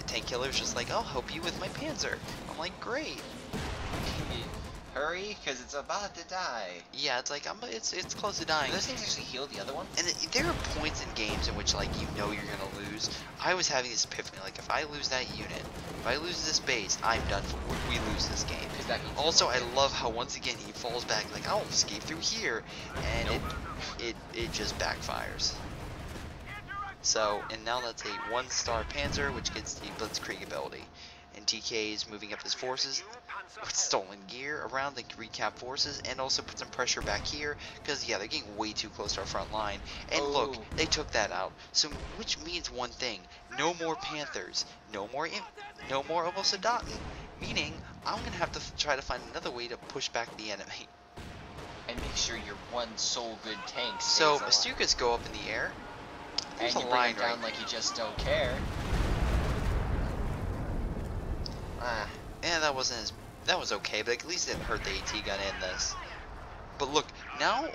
Tank Killer's just like, I'll help you with my Panzer. I'm like, great. Hurry, because it's about to die. Yeah, it's like, it's close to dying. Do those things actually heal the other one? And there are points in games in which, like, you know you're gonna lose. I was having this epiphany, like, if I lose that unit, if I lose this base, I'm done for. We lose this game. Also, I love how once again he falls back, like, I'll escape through here, and nope. it just backfires. So, and now that's a 1-star Panzer, which gets the Blitzkrieg ability. And TK is moving up his forces with stolen gear around the recap forces, and also put some pressure back here, because yeah, they're getting way too close to our front line. And look, they took that out. So, which means one thing: no more Panthers, no more Obosadatan. Meaning, I'm gonna have to try to find another way to push back the enemy. And make sure your one sole good tank stays So, alive. Stukas go up in the air. And you bring him down like you just don't care. Yeah, that was okay, but at least it hurt the AT gun in this. But look, now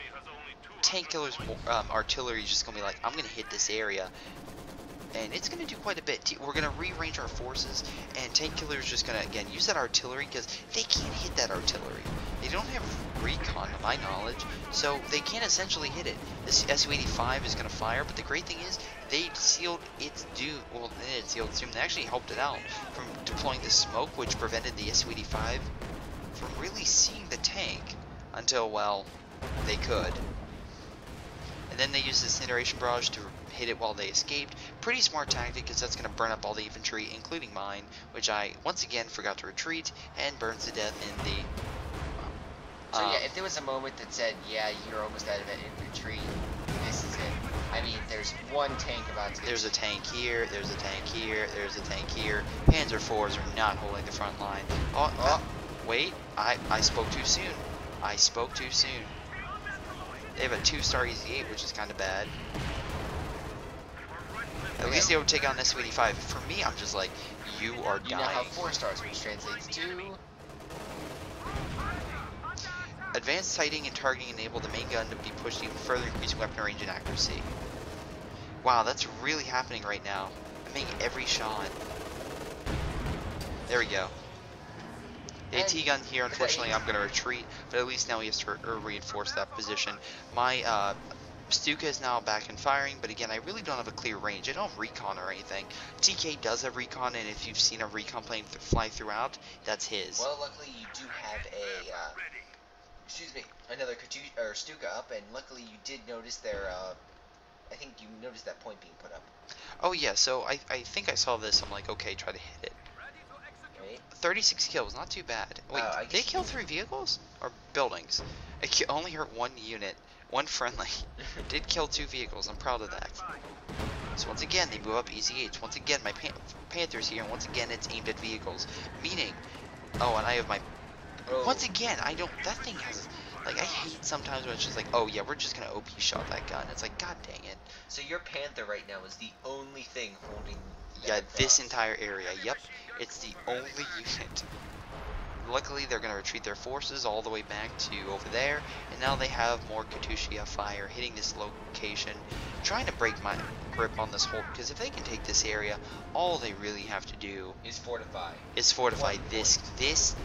Tank Killer's artillery is just gonna be like, I'm gonna hit this area, and it's gonna do quite a bit. We're gonna rearrange our forces, and Tank Killer is just gonna again use that artillery because they can't hit that artillery. They don't have recon, to my knowledge, so they can't essentially hit it. This SU-85 is gonna fire, but the great thing is they sealed its doom. Well, they didn't seal its doom. They actually helped it out from deploying the smoke, which prevented the SU-85 from really seeing the tank until, well, they could. And then they used the incineration barrage to hit it while they escaped. Pretty smart tactic, because that's going to burn up all the infantry, including mine, which I once again forgot to retreat, and burns to death in the so yeah, if there was a moment that said, yeah, you're almost out of that infantry, this is it. I mean, there's one tank about to get... There's a tank here, there's a tank here, there's a tank here. Panzer IVs are not holding the front line. Wait, I spoke too soon. I spoke too soon. They have a 2-star EZ-8, which is kind of bad. At least they would take out an SU-85. For me, I'm just like, you are dying. You now have 4 stars, which translates to... Advanced sighting and targeting enable the main gun to be pushed even further, increasing weapon range and accuracy. Wow, that's really happening right now. I'm making every shot. There we go. The AT gun here, unfortunately, I'm going to retreat, but at least now he has to reinforce that position. My Stuka is now back and firing, but again, I really don't have a clear range. I don't have recon or anything. TK does have recon, and if you've seen a recon plane fly throughout, that's his. Well, luckily you do have a... another Stuka up, and luckily you did notice their, I think you noticed that point being put up. Oh yeah, so I think I saw this, I'm like, okay, try to hit it. Right? 36 kills, not too bad. Wait, did they kill 3 vehicles? Or buildings? It only hurt 1 unit, 1 friendly. Did kill 2 vehicles, I'm proud of that. So once again, they move up EZ-8s. Once again, my Panther's here, and once again, it's aimed at vehicles. Meaning, oh, and I have my... Once again, that thing has, like, I hate sometimes when it's just like, oh yeah, we're just gonna OP shot that gun. It's like, god dang it. So your Panther right now is the only thing holding... Yeah, this entire area, yep. It's the only unit. Luckily, they're gonna retreat their forces all the way back to over there, and now they have more Katyusha fire hitting this location, trying to break my grip on this whole, because if they can take this area, all they really have to do is fortify. This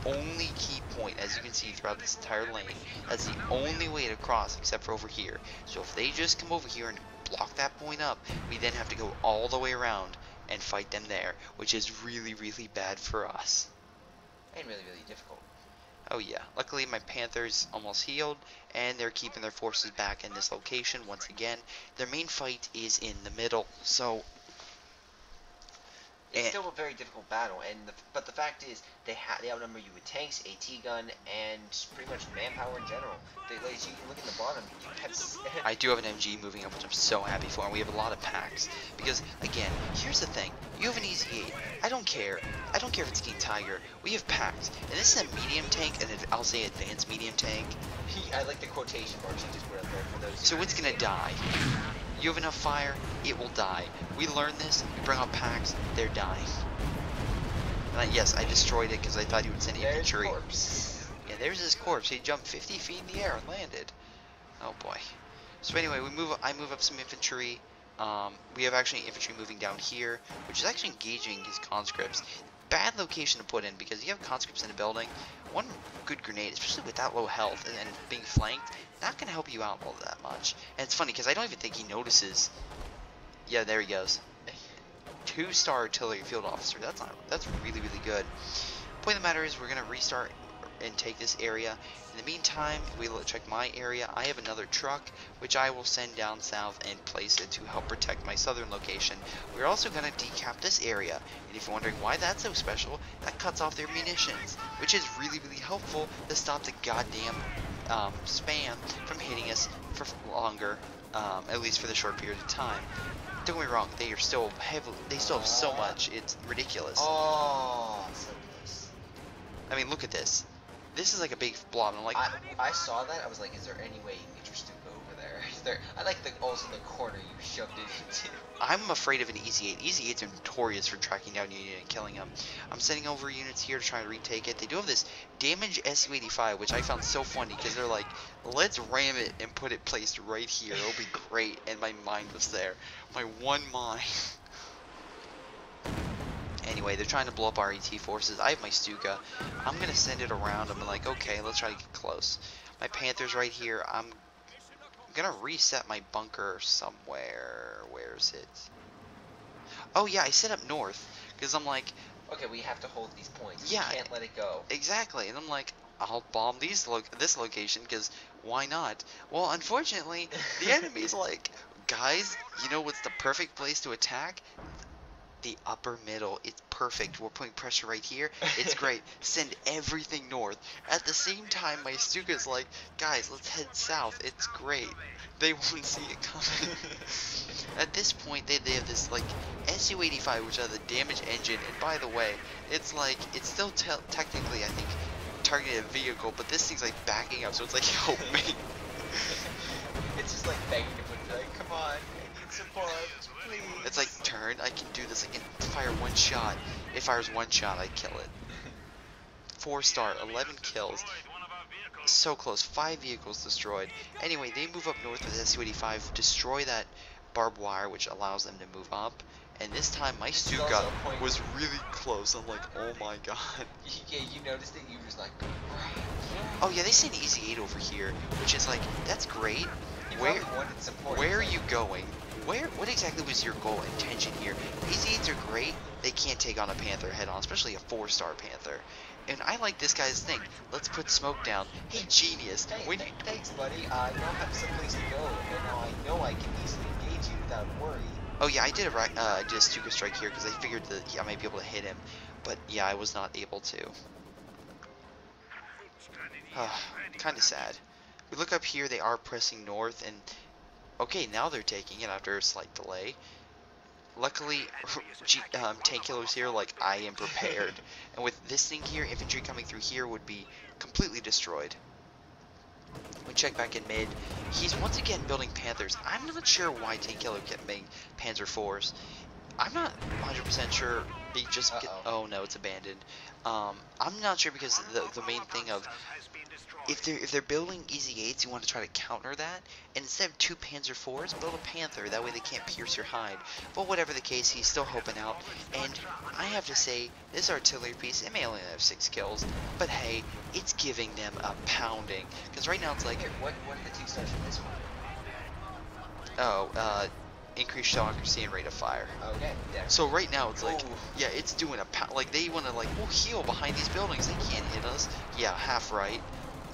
only key point, as you can see throughout this entire lane. That's the only way to cross except for over here. So if they just come over here and block that point up, we then have to go all the way around and fight them there, which is really, really bad for us. And really, really difficult. Oh yeah, luckily my Panther's almost healed, and they're keeping their forces back in this location once again. Their main fight is in the middle, so... It's still a very difficult battle, but the fact is, they outnumber you with tanks, AT gun, and pretty much manpower in general. As you look at the bottom, you have... I do have an MG moving up, which I'm so happy for, and we have a lot of packs. Because, again, here's the thing. You have an Easy 8. I don't care. I don't care if it's King Tiger. We have packs. And this is a medium tank, and I'll say advanced medium tank. I like the quotation marks you just put up there for those. So it's gonna die. You have enough fire, it will die. We learned this, we bring out packs, they're dying. And yes, I destroyed it because I thought he would send infantry. There's corpse. Yeah, there's his corpse. He jumped 50 feet in the air and landed. Oh boy. So anyway, I move up some infantry. We have actually infantry moving down here, which is actually engaging his conscripts. Bad location to put in because you have conscripts in a building. One good grenade, especially with that low health and then being flanked, not going to help you out all that much. And it's funny because I don't even think he notices. Yeah, there he goes. 2-star artillery field officer. That's really, really good. Point of the matter is we're going to restart and take this area. In the meantime, we'll check my area. I have another truck, which I will send down south and place it to help protect my southern location. We're also going to decap this area. And if you're wondering why that's so special, that cuts off their munitions, which is really, really helpful to stop the goddamn spam from hitting us for longer, at least for the short period of time. Don't get me wrong, they still have so much, it's ridiculous. Oh, so close. I mean, look at this. This is like a big blob, and I'm like... I saw that, I was like, is there any way you can get your Stu over there? I like also the corner you shoved it into. I'm afraid of an Easy 8. Easy 8s are notorious for tracking down unit and killing them. I'm sending over units here to try to retake it. They do have this damage Su-85, which I found so funny, because they're like, let's ram it and put it placed right here. It'll be great, and my mind was there. My one mind. Anyway, they're trying to blow up our ET forces. I have my Stuka. I'm going to send it around. I'm like, okay, let's try to get close. My Panther's right here. I'm going to reset my bunker somewhere. Where is it? Oh, yeah, I set up north. Because I'm like... Okay, we have to hold these points. Yeah. We can't let it go. Exactly. And I'm like, I'll bomb this location because why not? Well, unfortunately, the enemy's like, guys, you know what's the perfect place to attack? The upper middle. It's perfect. We're putting pressure right here. It's great. Send everything north. At the same time, my Stuka's like, guys, let's head south. It's great. They won't see it coming. At this point, they have this like Su-85, which are the damage engine. And by the way, it's like it's still technically, I think, targeted a vehicle, but this thing's like backing up, so it's like, help me. It's just like begging to put like, come on, I need support, please. It's like, turn, I can do this, I can fire one shot. It fires one shot, I kill it. 4-star, 11 kills. So close, 5 vehicles destroyed. Anyway, they move up north with Su-85, destroy that barbed wire, which allows them to move up. And this time, my Stuka was really close. I'm like, oh my god. Yeah, you noticed it, you were just like, right. Oh yeah, they sent Easy 8 over here, which is like, that's great. Where are you going? What exactly was your goal, intention here? Easy 8s are great. They can't take on a Panther head on, especially a 4-star Panther. And I like this guy's thing. Let's put smoke down. Hey, genius. Hey, thanks, buddy. I now have someplace to go, and now I know I can easily engage you without worry. Oh yeah, I did a Stuka strike here because I figured that I might be able to hit him, but yeah, I was not able to. Kind of sad. We look up here, they are pressing north, and okay, now they're taking it after a slight delay. Luckily, tank killers here, like, I am prepared. And with this thing here, infantry coming through here would be completely destroyed. We check back in mid. He's once again building Panthers. I'm not sure why tank killer kept making Panzer IVs. I'm not 100% sure. They just oh no, it's abandoned. I'm not sure because the main thing of if they're building Easy 8s, you want to try to counter that, and instead of 2 Panzer IVs, build a Panther. That way they can't pierce your hide. But whatever the case, he's still hoping out. And I have to say, this artillery piece, it may only have 6 kills, but hey, it's giving them a pounding. Because right now it's like, what are the 2 stars for this one? Oh, increased shell accuracy and rate of fire. Okay. So right now it's like, Ooh. yeah, it's doing like they want to like, we'll heal behind these buildings. They can't hit us. Yeah, half right.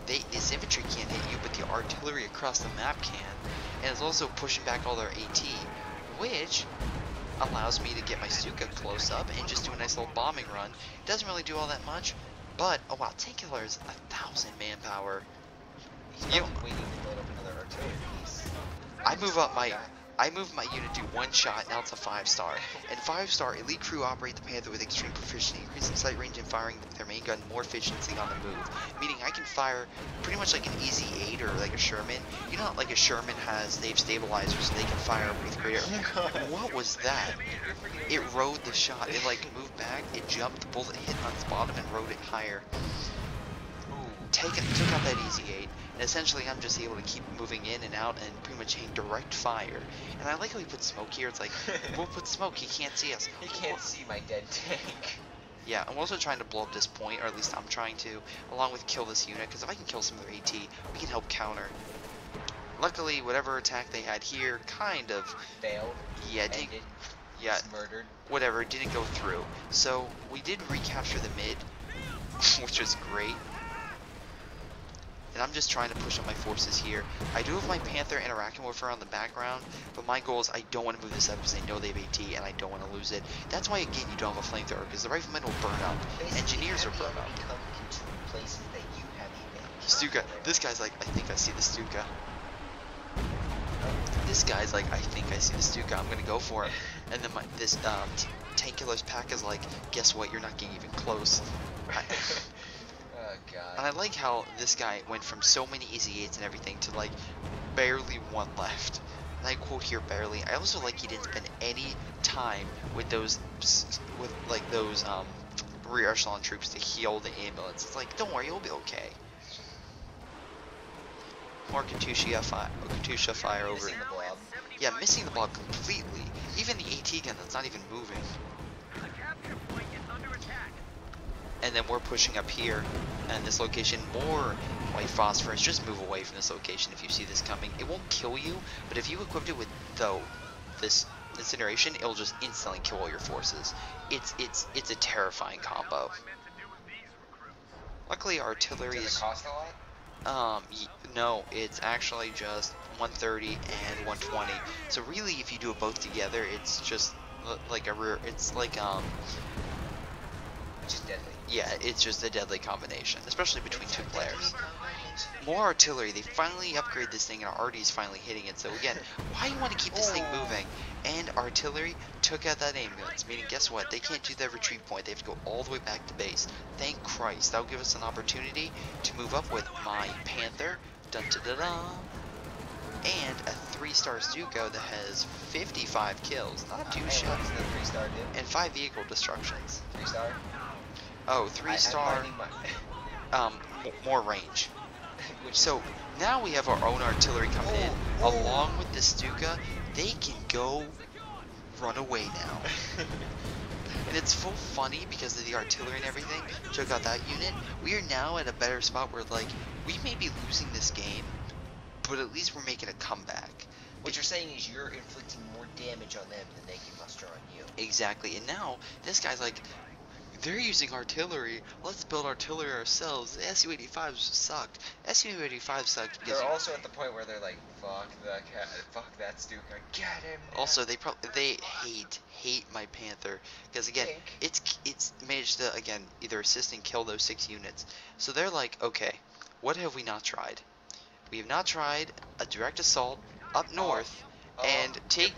This infantry can't hit you, but the artillery across the map can, and it's also pushing back all their AT, which allows me to get my Stuka close up and just do a nice little bombing run. It doesn't really do all that much, but oh wow, Tank Killer is 1,000 manpower. He's probably waiting to load up another artillery piece. I moved my unit to 1 shot, now it's a 5-star. And 5-star, elite crew operate the Panther with extreme proficiency, increasing sight range and firing their main gun, more efficiency on the move. Meaning I can fire pretty much like an Easy 8 or like a Sherman. You know, like a Sherman they have stabilizers so they can fire with greater. What was that? It rode the shot. It like moved back, it jumped, the bullet hit on its bottom and rode it higher. Took out that Easy 8, and essentially I'm just able to keep moving in and out and pretty much aim direct fire. And I like how we put smoke here. It's like, we'll put smoke, he can't see us. He can't see my dead tank. Yeah, I'm also trying to blow up this point, or at least I'm trying to, along with kill this unit, because if I can kill some of their AT, we can help counter. Luckily, whatever attack they had here kind of failed. Yeah, yeah, murdered. Whatever, it didn't go through. So we did recapture the mid, which was great. And I'm just trying to push up my forces here. I do have my Panther and Arachnowarfare on the background, but my goal is I don't want to move this up because I know they have AT and I don't want to lose it. That's why, again, you don't have a flamethrower, because the riflemen will burn up. Engineers are burned up. Stuka, this guy's like, I think I see the Stuka. This guy's like, I think I see the Stuka, I'm gonna go for it. And then this Tank Killer's pack is like, guess what, you're not getting even close. God. And I like how this guy went from so many Easy 8s and everything to like barely one left. And I quote here barely. I also like he didn't spend any time with those rear echelon troops to heal the ambulance. It's like, don't worry, you'll be okay. More Katusha fire over. Missing the blob. Yeah, missing the blob completely. Even the AT gun that's not even moving. And then we're pushing up here, and this location, more white phosphorus. Just move away from this location if you see this coming. It won't kill you, but if you equipped it with this incineration, it'll just instantly kill all your forces. It's a terrifying combo. Luckily, our artillery is. Does it cost a lot? No, it's actually just 130 and 120. So really, if you do it both together, it's just like a rear. It's like Just deadly. Yeah, it's just a deadly combination, especially between two players. More artillery. They finally upgrade this thing, and our RD is finally hitting it. So again, why you want to keep this thing moving? And artillery took out that ambulance, meaning guess what? They can't do that retreat point. They have to go all the way back to base. Thank Christ. That'll give us an opportunity to move up with my Panther, dun da da da, and a 3-star Stuka that has 55 kills. Not too shabby. What does the 3-star do? And 5 vehicle destructions. 3-star? Oh, 3-star. More range. So now we have our own artillery coming in, along with the Stuka. They can go run away now. And it's full funny because of the artillery and everything. Took out that unit. We are now at a better spot where like we may be losing this game, but at least we're making a comeback. What you're saying is you're inflicting more damage on them than they can muster on you. Exactly. And now this guy's like, they're using artillery. Let's build artillery ourselves. The Su-85s sucked. Su-85s sucked because they're also at the point where they're like, fuck that Stuka, get him. Man. Also, they hate my Panther because again, it's managed to again either assist and kill those 6 units. So they're like, okay, what have we not tried? We have not tried a direct assault up north. And Tank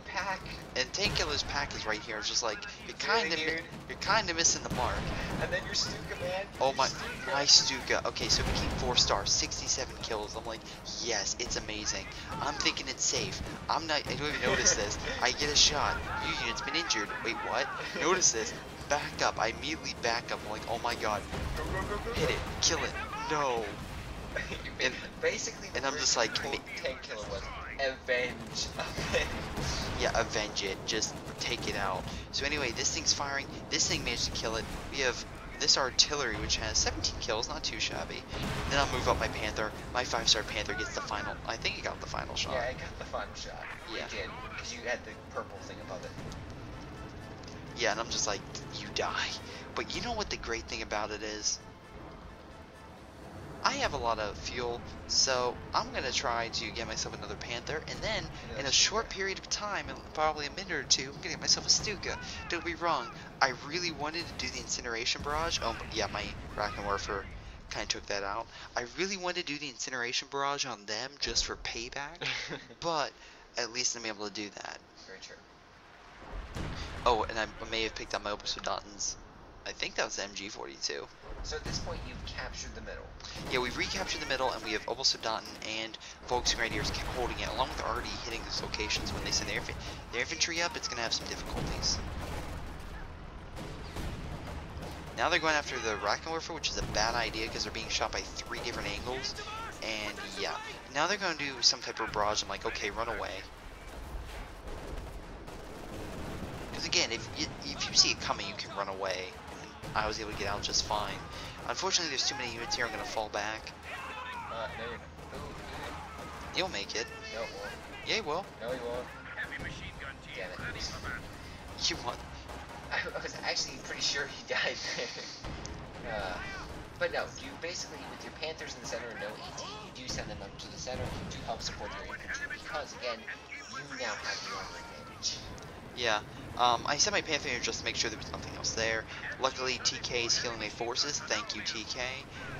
Killer's pack is right here. It's just like you're kind of missing the mark. And then your Stuka, man. Oh my Stuka. Okay, so it became 4-star, 67 kills. I'm like, yes, it's amazing. I'm thinking it's safe. I don't even notice this. I get a shot. Your unit's been injured. Wait, what? Notice this. Back up. I immediately back up. I'm like, oh my god. Hit it. Kill it. No. And basically, and I'm just like, Tank Killer was avenge. Yeah, avenge it. Just take it out. So anyway, this thing's firing. This thing managed to kill it. We have this artillery, which has 17 kills, not too shabby. Then I'll move up my Panther. My 5-star Panther gets the final. I think he got the final shot. Yeah, I got the final shot. Yeah. You did, because you had the purple thing above it. Yeah, and I'm just like, you die. But you know what the great thing about it is? I have a lot of fuel, so I'm going to try to get myself another Panther, and then, in a short period of time, in probably a minute or two, I'm going to get myself a Stuka. Don't be wrong, I really wanted to do the Incineration Barrage. Oh, yeah, my Rakenwerfer kind of took that out. I really wanted to do the Incineration Barrage on them just for payback, but at least I'm able to do that. Very true. Oh, and I may have picked up my Obusudan's. I think that was MG42. So at this point, you've captured the middle. Yeah, we've recaptured the middle, and we have Obusudan and Volksgrenadiers holding it, along with already hitting those locations. When they send their infantry up, it's going to have some difficulties. Now they're going after the Rakenwerfer, which is a bad idea because they're being shot by 3 different angles. And yeah, now they're going to do some type of barrage. I'm like, okay, run away. Because again, if you see it coming, you can run away. And I was able to get out just fine. Unfortunately, there's too many units here. I'm going to fall back. No, you're not. Ooh, You'll make it. no, it won't. Yeah, you will. No, he won't. Damn it. You won. I was actually pretty sure he died there. But no, you basically, with your Panthers in the center and no AT, you do send them up to the center to help support your infantry because, again, you now have the armor advantage. Yeah, I sent my Panther here just to make sure there was nothing else there. Luckily, TK is healing my forces. Thank you, TK.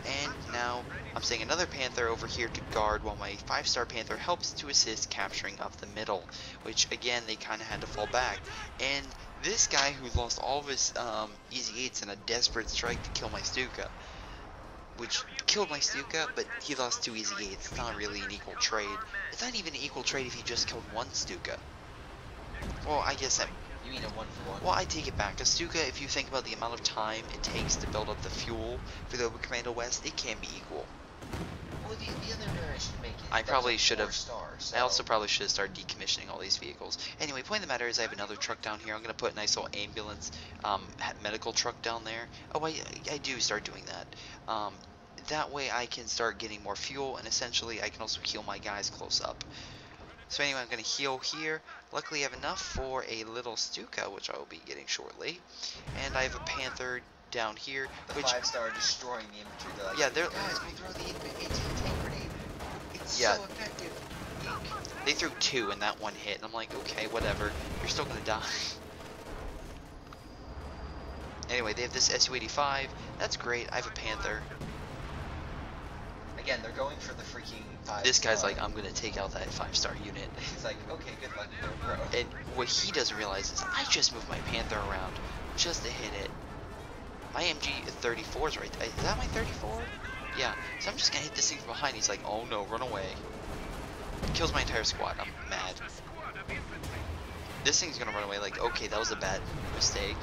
And now I'm sending another Panther over here to guard while my 5-star Panther helps to assist capturing up the middle, which, again, they kind of had to fall back. And this guy who lost all of his Easy 8s in a desperate strike to kill my Stuka, which killed my Stuka, but he lost 2 Easy 8s. It's not really an equal trade. It's not even an equal trade if he just killed 1 Stuka. Well, I guess You mean a 1-for-1? well, I take it back. A Stuka, if you think about the amount of time it takes to build up the fuel for the Commando West, it can be equal. Well, the other mirror should make it. I probably should have. 4-star, so. I also probably should have started decommissioning all these vehicles. Anyway, point of the matter is I have another truck down here. I'm going to put a nice little ambulance, medical truck down there. Oh, I do start doing that. That way I can start getting more fuel, and essentially I can also heal my guys close up. So anyway, I'm going to heal here. Luckily, I have enough for a little Stuka, which I will be getting shortly. And I have a Panther down here, The which 5-star destroying the infantry. They're like, yeah, they're guys, we throw the 18 tank grenade. It's Yeah. so effective. they threw 2 and that one hit, and I'm like, okay, whatever. You're still going to die. Anyway, they have this Su-85. That's great. I have a Panther. Again, they're going for the freaking 5-star. This guy's like, I'm going to take out that 5-star unit. He's like, okay, good luck, bro. And what he doesn't realize is I just moved my Panther around just to hit it. My MG34 is right there. Is that my 34? Yeah. So I'm just going to hit this thing from behind. He's like, oh no, run away. Kills my entire squad. I'm mad. This thing's going to run away like, okay, that was a bad mistake.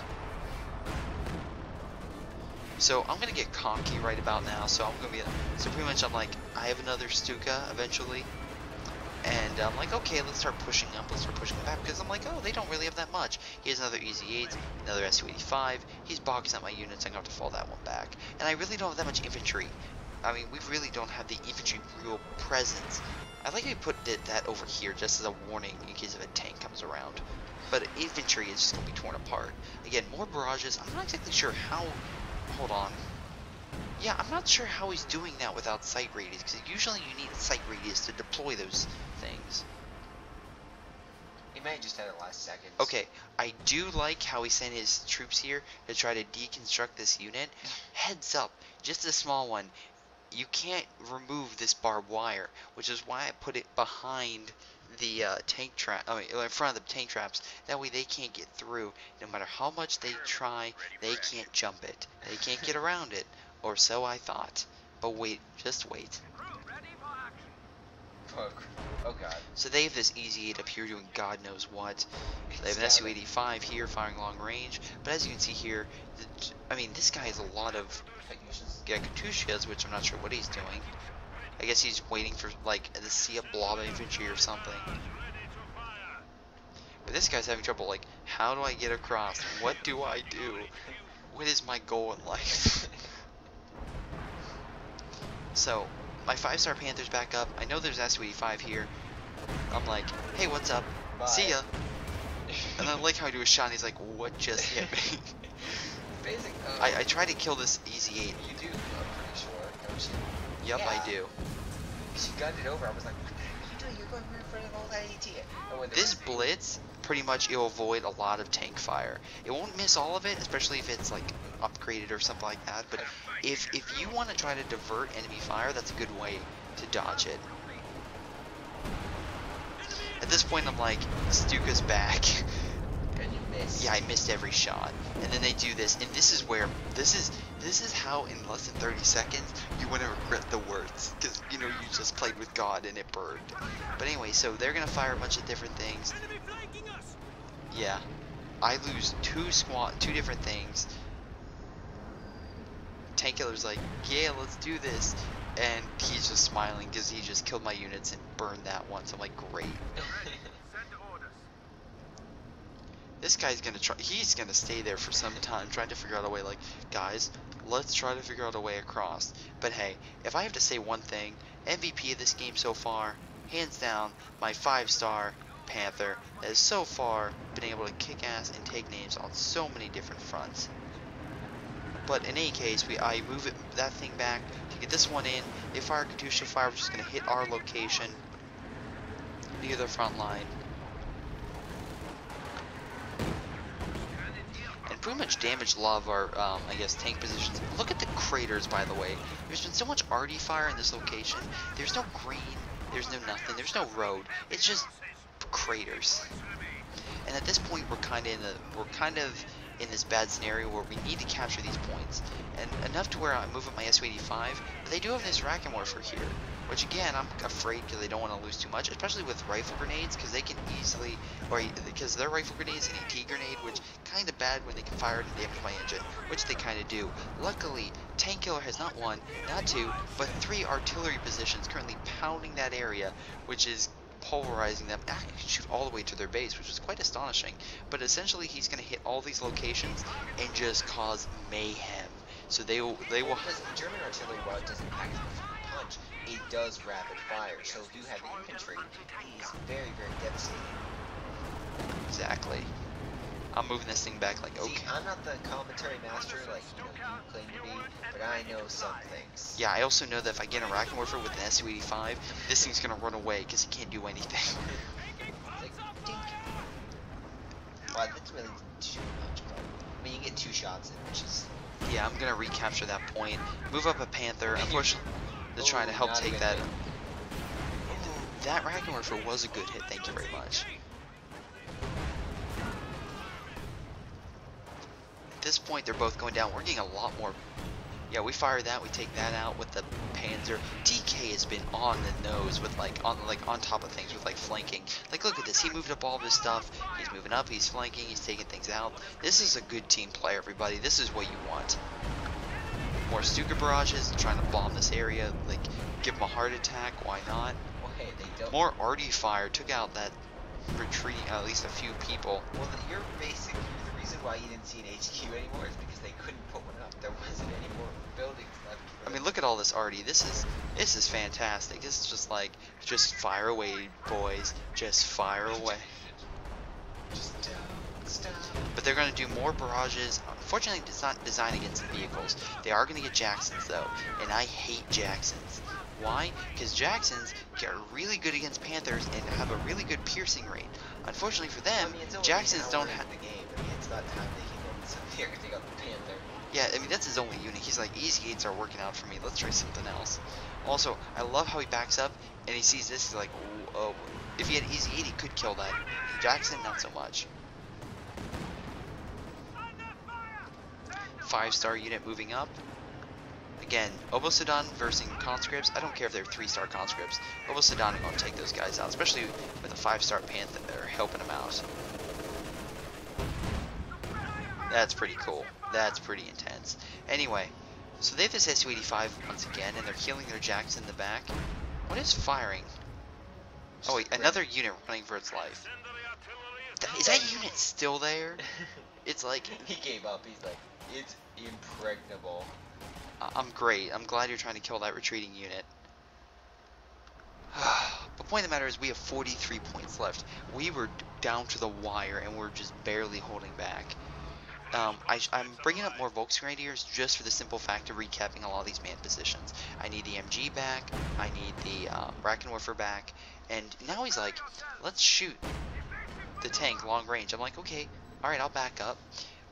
So I'm gonna get cocky right about now. So I'm gonna be so pretty much I'm like I have another Stuka eventually, and I'm like okay, let's start pushing up, let's start pushing back because I'm like oh they don't really have that much. He has another Easy 8, another Su-85. He's boxing at my units. I'm gonna have to fall that one back, and I really don't have that much infantry. I mean we really don't have the infantry real presence. I like how you put that over here just as a warning in case if a tank comes around. But infantry is just gonna be torn apart. Again, more barrages. I'm not exactly sure how. Hold on. Yeah, I'm not sure how he's doing that without sight radius, because usually you need a sight radius to deploy those things. He may have just had it last second. Okay, I do like how he sent his troops here to try to deconstruct this unit. Heads up, just a small one. You can't remove this barbed wire, which is why I put it behind the tank trap, in front of the tank traps. That way they can't get through. No matter how much they try, they can't jump it. They can't get around it, or so I thought. But wait, just wait. Oh god. So they have this Easy 8 up here doing God knows what. They have an Su-85 here firing long range. But as you can see here, I mean this guy has a lot of Katyushkas, which I'm not sure what he's doing. I guess he's waiting for, like, to see a blob of infantry or something. But this guy's having trouble, like, how do I get across? What do I do? What is my goal in life? So, my 5-star Panther's back up. I know there's S285 here. I'm like, hey, what's up? Bye. See ya. And I like how I do a shot and he's like, what just hit me? Basic. I try to kill this Easy 8. You do, I'm pretty sure, don't you? Yup, Yeah. I do. She gunned it over. I was like, what the heck are you doing? You're going right in front of all that AT. And when This blitz, pretty much it'll avoid a lot of tank fire. It won't miss all of it, especially if it's like upgraded or something like that. But if you want to try to divert enemy fire, that's a good way to dodge it. At this point, I'm like, Stuka's back. And you missed. Yeah, I missed every shot. And then they do this, and this is where this is how in less than 30 seconds you want to regret the words, because you know you just played with God and it burned. But anyway, so they're gonna fire a bunch of different things. Yeah, I lose two different things. Tank Killer's like, yeah, let's do this, and he's just smiling because he just killed my units and burned that one. So I'm like, great. This guy's gonna try. He's gonna stay there for some time, trying to figure out a way. Like, guys, let's try to figure out a way across. But hey, if I have to say one thing, MVP of this game so far, hands down, my 5-star Panther has so far been able to kick ass and take names on so many different fronts. But in any case, I move that thing back to get this one in. They fire Katyusha fire, which is gonna hit our location near the front line. Pretty much damage a lot of our, I guess, tank positions. Look at the craters, by the way. There's been so much arty fire in this location. There's no green, there's no nothing, there's no road. It's just craters. And at this point, we're kind of in this bad scenario where we need to capture these points, and enough to where I move up my S285. But they do have this rack and warfare here, which again I'm afraid because they don't want to lose too much, especially with rifle grenades, because they can easily, or because their rifle grenades an AT grenade, which kind of bad when they can fire it and damage my engine, which they kind of do. Luckily, Tank Killer has not one, not two, but 3 artillery positions currently pounding that area, which is pulverizing them. I can shoot all the way to their base, which is quite astonishing. But essentially, he's going to hit all these locations and just cause mayhem. So they will. Because German artillery, while it doesn't pack as much of a punch, it does rapid fire. So if you have infantry, it is very, very devastating. Exactly. I'm moving this thing back like, okay. See, I'm not the commentary master like you claim to be, but I know some things. Yeah, I also know that if I get a rack and warfare with an SU-85, this thing's gonna run away because it can't do anything. Like, dink. Wow, that's really too much, but I mean, you get 2 shots in, which is. Yeah, I'm gonna recapture that point. Move up a Panther. Unfortunately, they're trying to help take that. That rack and warfare was a good hit. Thank you very much. At this point, they're both going down. We're getting a lot more. Yeah, we fire that. We take that out with the Panzer. DK has been on the nose with on top of things with flanking. Like, look at this. He moved up all this stuff. He's moving up. He's flanking. He's taking things out. This is a good team play, everybody. This is what you want. More Stuka barrages, trying to bomb this area. Like, give them a heart attack. Why not? Well, hey, they don't. More arty fire. Took out that retreat. At least a few people. Well, you're basically the reason why you didn't see an HQ anymore is because they couldn't put one up. There wasn't any more buildings left. I mean, look at all this arty. This is fantastic. This is just like, just fire away, boys. Just fire away. Just stop. But they're going to do more barrages. Unfortunately, it's not designed against the vehicles. They are going to get Jacksons, though. And I hate Jacksons. Why? Because Jacksons get really good against Panthers and have a really good piercing rate. Unfortunately for them, Jacksons don't have... the game. I mean, it's not time they can go so here to take out the Panther. Yeah, I mean, that's his only unit. He's like, easy 8s are working out for me. Let's try something else. Also, I love how he backs up and he sees this. He's like, oh, if he had easy 8, he could kill that. Jackson, not so much. 5-star unit moving up. Again, Obosudan versus conscripts. I don't care if they're 3-star conscripts. Obosudan are going to take those guys out, especially with a 5-star Panther there helping them out. That's pretty cool. That's pretty intense. Anyway, so they have this SU-85 once again, and they're healing their Jacks in the back. What is firing? Oh wait, another unit running for its life. Is that unit still there? It's like he gave up. He's like, it's impregnable. I'm great. I'm glad you're trying to kill that retreating unit. But point of the matter is we have 43 points left. We were down to the wire and we're just barely holding back. I'm bringing up more Volksgrenadiers just for the simple fact of recapping a lot of these man positions. I need the MG back, I need the Brackenwerfer back, and now he's like, let's shoot the tank long range. I'm like, okay, alright, I'll back up.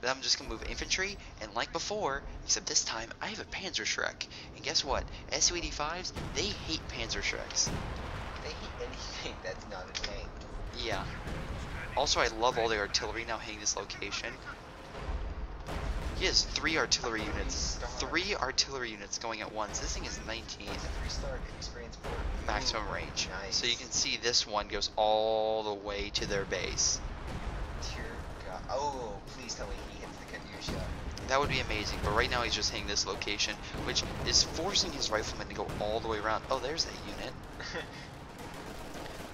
But I'm just going to move infantry, and like before, except this time, I have a Panzerschreck. And guess what? Su-85s, they hate Panzerschrecks. They hate anything that's not a tank. Yeah. Also, I love all the artillery now hitting this location. He has 3 artillery units. 3 artillery units going at once. This thing is 19. It's a 3-star experience point. Maximum range. Nice. So you can see this one goes all the way to their base. Dear God. Oh, please tell me he hits the Katyusha. That would be amazing, but right now he's just hitting this location, which is forcing his riflemen to go all the way around. Oh, there's that unit.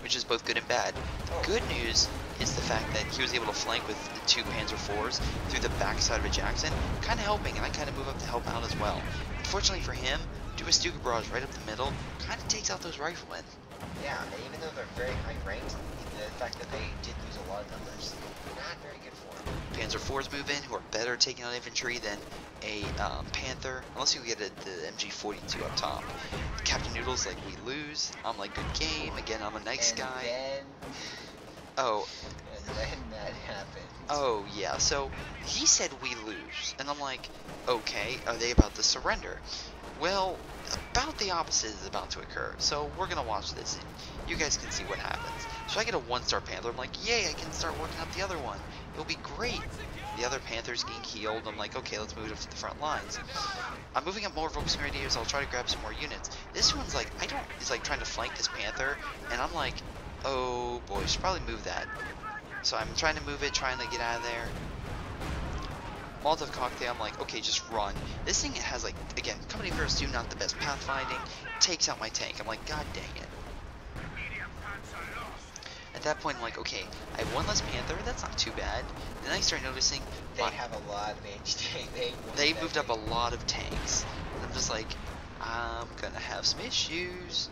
Which is both good and bad. Oh. Good news is the fact that he was able to flank with the 2 Panzer IVs through the backside of a Jackson, kind of helping, and I kind of move up to help out as well. Unfortunately for him, do a Stuka barrage right up the middle, kind of takes out those riflemen. Yeah, and even though they're very high ranked, the fact that they did lose a lot of numbers, not very good for them. Panzer IVs move in, who are better at taking out infantry than a Panther, unless you get the MG42 up top. Captain Noodle's like, we lose. I'm like, good game. Again, I'm a nice guy. Then... Oh. And then that happened. Oh, yeah. So, he said we lose. And I'm like, okay, are they about to surrender? Well, about the opposite is about to occur. So, we're going to watch this, and you guys can see what happens. So, I get a 1-star Panther. I'm like, yay, I can start working up the other one. It'll be great. The other Panther's getting healed. I'm like, okay, let's move it up to the front lines. I'm moving up more Volksgrenadiers. I'll try to grab some more units. This one's like, he's like trying to flank this Panther, and I'm like, oh boy, should probably move that. So I'm trying to move it, trying to get out of there. Molotov cocktail, I'm like, okay, just run. This thing has like, again, Company First 2, not the best pathfinding. Takes out my tank. I'm like, god dang it. At that point, I'm like, okay, I have 1 less Panther, that's not too bad. Then I start noticing they have a lot of anti-tank. They moved up a lot of tanks. And I'm just like, I'm gonna have some issues.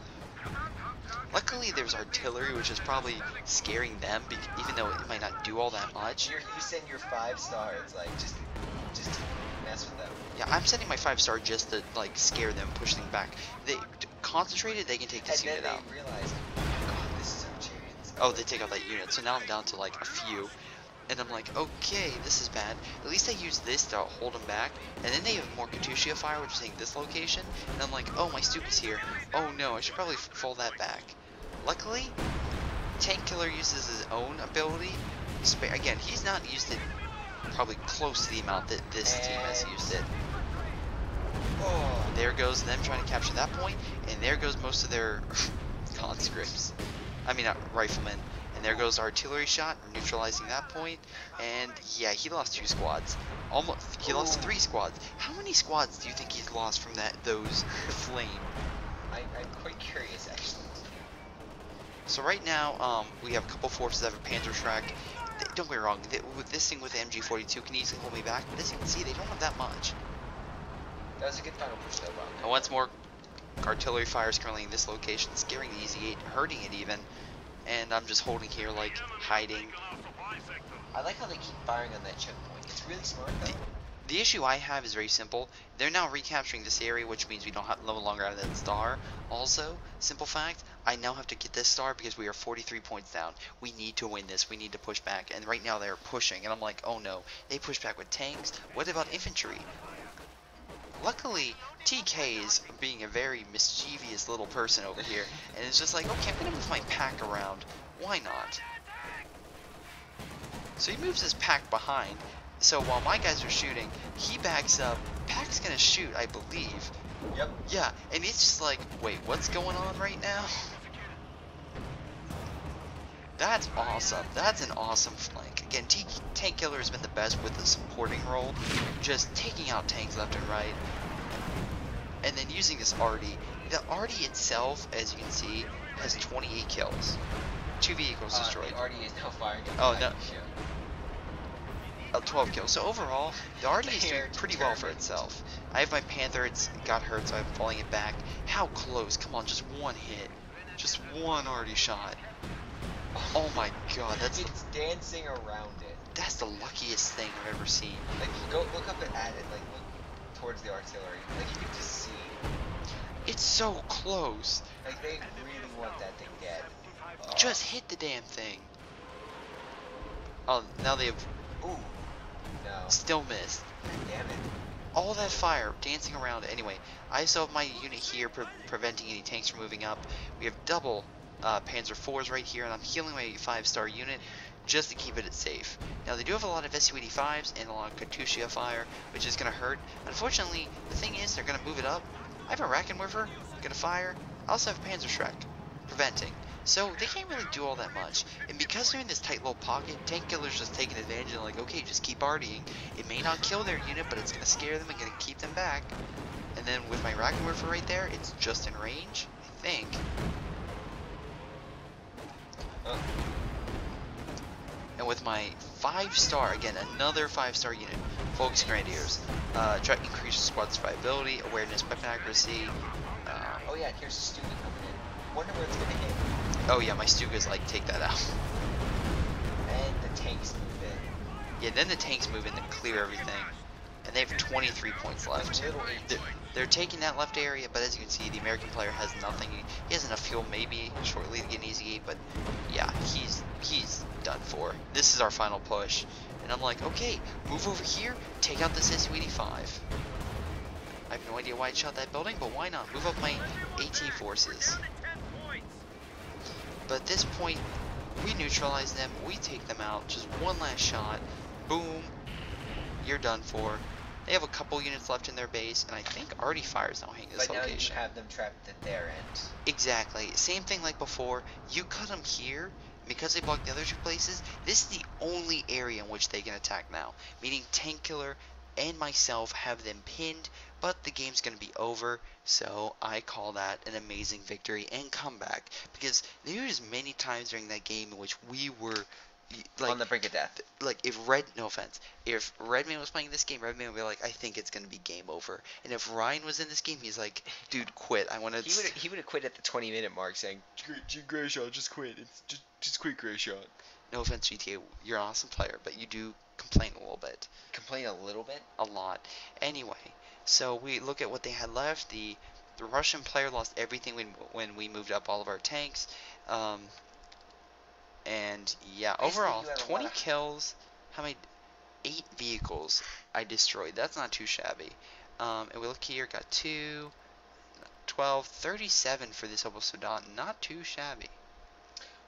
Luckily, there's artillery, which is probably scaring them, even though it might not do all that much. You send your 5-stars, like, just to mess with them. Yeah, I'm sending my 5-star just to, like, scare them, push them back. They concentrated, they can take this unit out. And then they realize, oh god, this is our chance. Oh, they take out that unit, so now I'm down to, like, a few. And I'm like, okay, this is bad. At least I use this to hold them back. And then they have more Katyusha fire, which is hitting this location. And I'm like, oh, my Stuka's here. Oh no, I should probably fold that back. Luckily, Tank Killer uses his own ability. Again, he's not used it probably close to the amount that this team has used it. Oh. There goes them trying to capture that point, and there goes most of their conscripts. I mean, riflemen. And there goes artillery shot, neutralizing that point. And yeah, he lost 2 squads. Almost, he lost 3 squads. How many squads do you think he's lost from those flame? I'm quite curious, actually. So right now, we have a couple forces that have a Panzerschreck. Don't get me wrong, with this thing with the MG42 can easily hold me back, but as you can see, they don't have that much. That was a good final push though, Bob. And once more, artillery fire is currently in this location, scaring the Easy 8, hurting it even. And I'm just holding here, like, hiding. I like how they keep firing on that checkpoint. It's really smart, though. The issue I have is very simple. They're now recapturing this area, which means we don't have no longer have that star. Also, simple fact, I now have to get this star because we are 43 points down. We need to win this. We need to push back. And right now they're pushing, and I'm like, oh no. They push back with tanks. What about infantry? Luckily, TK is being a very mischievous little person over here, and it's just like, okay, I'm gonna move my pack around. Why not? So he moves his pack behind. So while my guys are shooting, he backs up. Pack's gonna shoot, I believe. Yep. Yeah, and it's just like, wait, what's going on right now? That's awesome. That's an awesome flank. Again, Tank Killer has been the best with the supporting role, just taking out tanks left and right. And then using this Arty. The Arty itself, as you can see, has 28 kills. 2 vehicles destroyed. The Arty is now firing. Oh no. 12 kills. So overall, the Artie is doing They're pretty well for determined. itself. I have my Panther, it's got hurt, so I'm falling it back. How close? Come on, just one hit. Just one Artie shot. Oh my god, It's dancing around it. that's the luckiest thing I've ever seen. Like, go look up at it. Like, look towards the artillery. Like, you can just see. It's so close. Like, they really want that thing dead. Just hit the damn thing. Oh, now they have Ooh. No. still missed. Damn it. All that fire dancing around. Anyway, I still have my unit here preventing any tanks from moving up. We have double Panzer IVs right here, and I'm healing my 5-star unit just to keep it safe. Now, they do have a lot of Su-85s and a lot of Katyusha fire, which is going to hurt. Unfortunately, the thing is, they're going to move it up. I have a Rackenwerfer going to fire. I also have Panzer Shrek preventing. So they can't really do all that much. And because they're in this tight little pocket, tank killer's just taking advantage and like, okay, just keep artying. It may not kill their unit, but it's going to scare them and going to keep them back. And then with my Rackenwerfer right there, it's just in range, I think. Oh. And with my 5-star, again, another 5-star unit, Focus Grenadiers, try to increase the squad survivability, awareness, weapon accuracy. Oh yeah, here's the Stuka coming in. Wonder where it's gonna hit. Oh yeah, my Stukas like take that out. And the tanks move in. Yeah, then the tanks move in to clear everything. And they have 23 points left. They're taking that left area, but as you can see, the American player has nothing. He has enough fuel maybe shortly to get an easy gate, but yeah, he's done for. This is our final push. And I'm like, okay, move over here, take out this Su-85. I have no idea why it shot that building, but why not? Move up my AT forces. But at this point, we neutralize them, we take them out, just one last shot, boom, you're done for. They have a couple units left in their base, and I think Artie fires now hang this but now location. you have them trapped at their end. Exactly, same thing like before, you cut them here, because they blocked the other two places, this is the only area in which they can attack now, meaning Tank Killer and myself have them pinned, but the game's going to be over, so I call that an amazing victory and comeback, because there was many times during that game in which we were like on the brink of death. Like if no offense, if Redman was playing this game, Redman would be like, I think it's gonna be game over. And if Ryan was in this game, he's like, dude, quit. I want to. He would have quit at the 20-minute mark, saying, "Greyshot, just quit. It's just quit, Greyshot." No offense, GTA, you're an awesome player, but you do complain a little bit. Complain a little bit. A lot. Anyway, so we look at what they had left. The Russian player lost everything when we moved up all of our tanks. And yeah, Basically, overall, you had a 20 lot of- kills. How many? 8 vehicles I destroyed. That's not too shabby. And we look here, got 2, 12, 37 for this Opal Sudan. Not too shabby.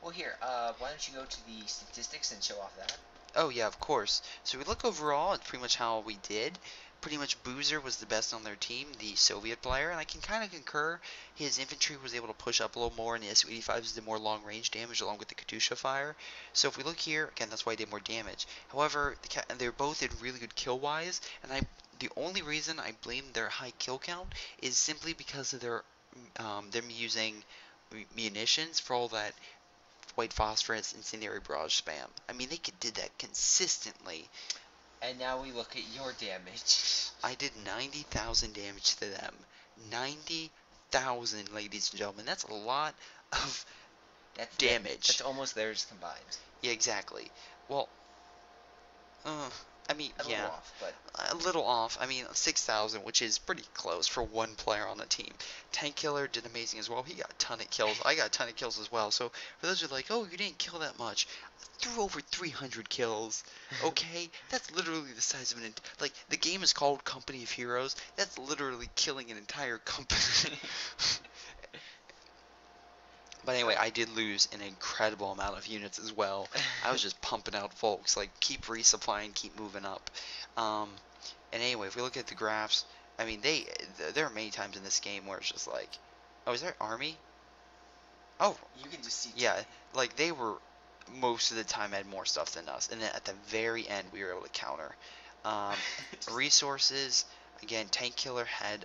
Well, here, why don't you go to the statistics and show off that? Oh yeah, of course. So we look overall, it's pretty much how we did. Pretty much Boozer was the best on their team, the Soviet player, and I can kind of concur. His infantry was able to push up a little more, and the Su-85s did more long-range damage along with the Katyusha fire. So if we look here, again, that's why I did more damage. However, they're both in really good kill-wise, and the only reason I blame their high kill count is simply because of them using munitions for all that white phosphorus incendiary barrage spam. I mean, they did that consistently. And now we look at your damage. I did 90,000 damage to them. 90,000, ladies and gentlemen. That's a lot of damage. That's almost theirs combined. Yeah, exactly. Well, I mean, A little off, but a little off. I mean, 6,000, which is pretty close for one player on a team. Tank Killer did amazing as well. He got a ton of kills. I got a ton of kills as well. So for those who are like, oh, you didn't kill that much, I threw over 300 kills. Okay, that's literally the size of like the game is called Company of Heroes. That's literally killing an entire company. But anyway, I did lose an incredible amount of units as well. I was just pumping out folks, like keep resupplying, keep moving up. And anyway, if we look at the graphs, I mean, there are many times in this game where it's just like, oh, is that Army? Oh, you can just see. Yeah, like they were most of the time had more stuff than us, and then at the very end we were able to counter. Resources, again, Tank Killer had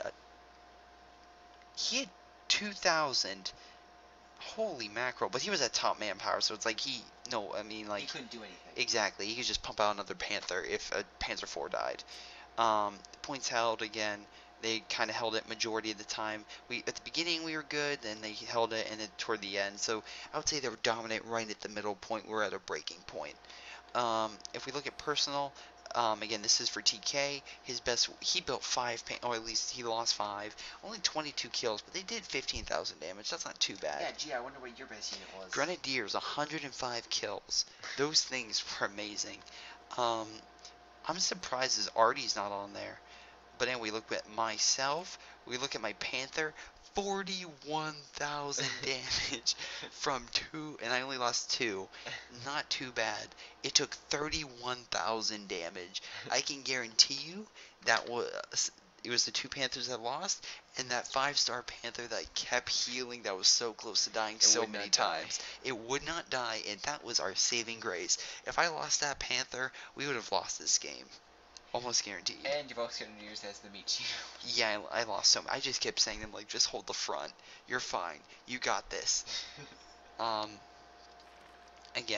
he had 2,000. holy mackerel. But he was at top manpower, so it's like he couldn't do anything. exactly, he could just pump out another Panther if a Panzer IV died. Points held again. They kind of held it majority of the time. At the beginning we were good, then they held it, and then toward the end. So I would say they were dominant right at the middle point. We're at a breaking point. If we look at personal, again, this is for TK. He built 5, or at least he lost 5. Only 22 kills, but they did 15,000 damage. That's not too bad. Yeah, gee, I wonder what your best unit was. Grenadiers, 105 kills. Those things were amazing. I'm surprised his Artie's not on there. But anyway, we look at myself. We look at my Panther. 41,000 damage from 2, and I only lost 2. Not too bad. It took 31,000 damage. I can guarantee you it was the 2 Panthers that lost, and that 5-star Panther that kept healing that was so close to dying so many times. It would not die, and that was our saving grace. If I lost that Panther, we would have lost this game. Almost guaranteed. And you've also gotten yours as the meat shield. Yeah, I lost some. I just kept saying them, like, just hold the front. You're fine. You got this. Again,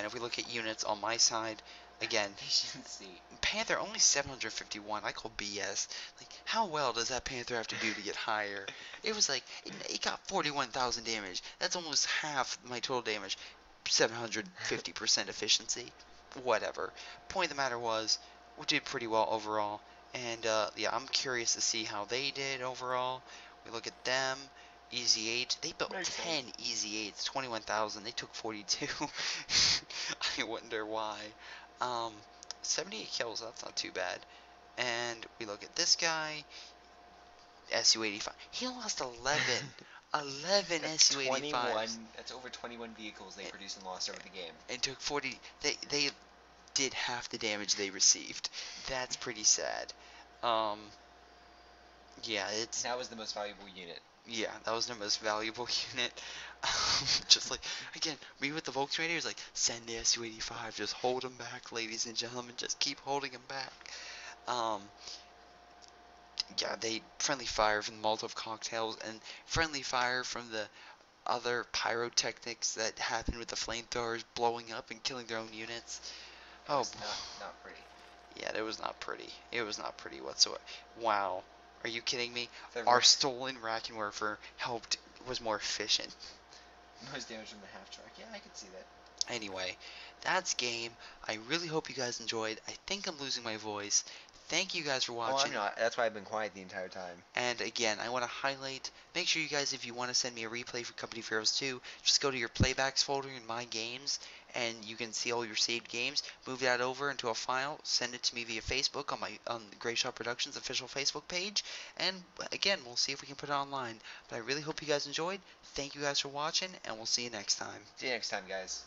if we look at units on my side, again, Efficiency. Panther only 751. I call BS. Like, how well does that Panther have to do to get higher? It was like, it got 41,000 damage. That's almost half my total damage. 750% efficiency. Whatever. Point of the matter was, we did pretty well overall, and yeah, I'm curious to see how they did overall. We look at them, Easy 8, they built 10 Easy 8s, 21,000, they took 42. I wonder why. 78 kills, that's not too bad. And we look at this guy, Su-85, he lost 11. 11 Su-85s. That's over 21 vehicles they produced and lost over the game. And took 40, they did half the damage they received. That's pretty sad. Yeah, that was the most valuable unit. Yeah, that was the most valuable unit. Just like, again, me with the Volkswagen was like, send the Su-85, just hold them back, ladies and gentlemen, just keep holding them back. Yeah, they friendly fire from the Molotov cocktails and friendly fire from the other pyrotechnics that happened with the flamethrowers blowing up and killing their own units. It was not pretty. Yeah, it was not pretty. It was not pretty whatsoever. Wow. Are you kidding me? Our stolen Rackenwerfer was more efficient. Most damage from the half-track. Yeah, I could see that. Anyway, that's game. I really hope you guys enjoyed. I think I'm losing my voice. Thank you guys for watching. Oh, I'm not. That's why I've been quiet the entire time. And again, I want to highlight, make sure you guys, if you want to send me a replay for Company of Heroes 2, just go to your playbacks folder in My Games, and you can see all your saved games. Move that over into a file, send it to me via Facebook on the Greyshot Productions official Facebook page, and again, we'll see if we can put it online. But I really hope you guys enjoyed. Thank you guys for watching, and we'll see you next time. See you next time, guys.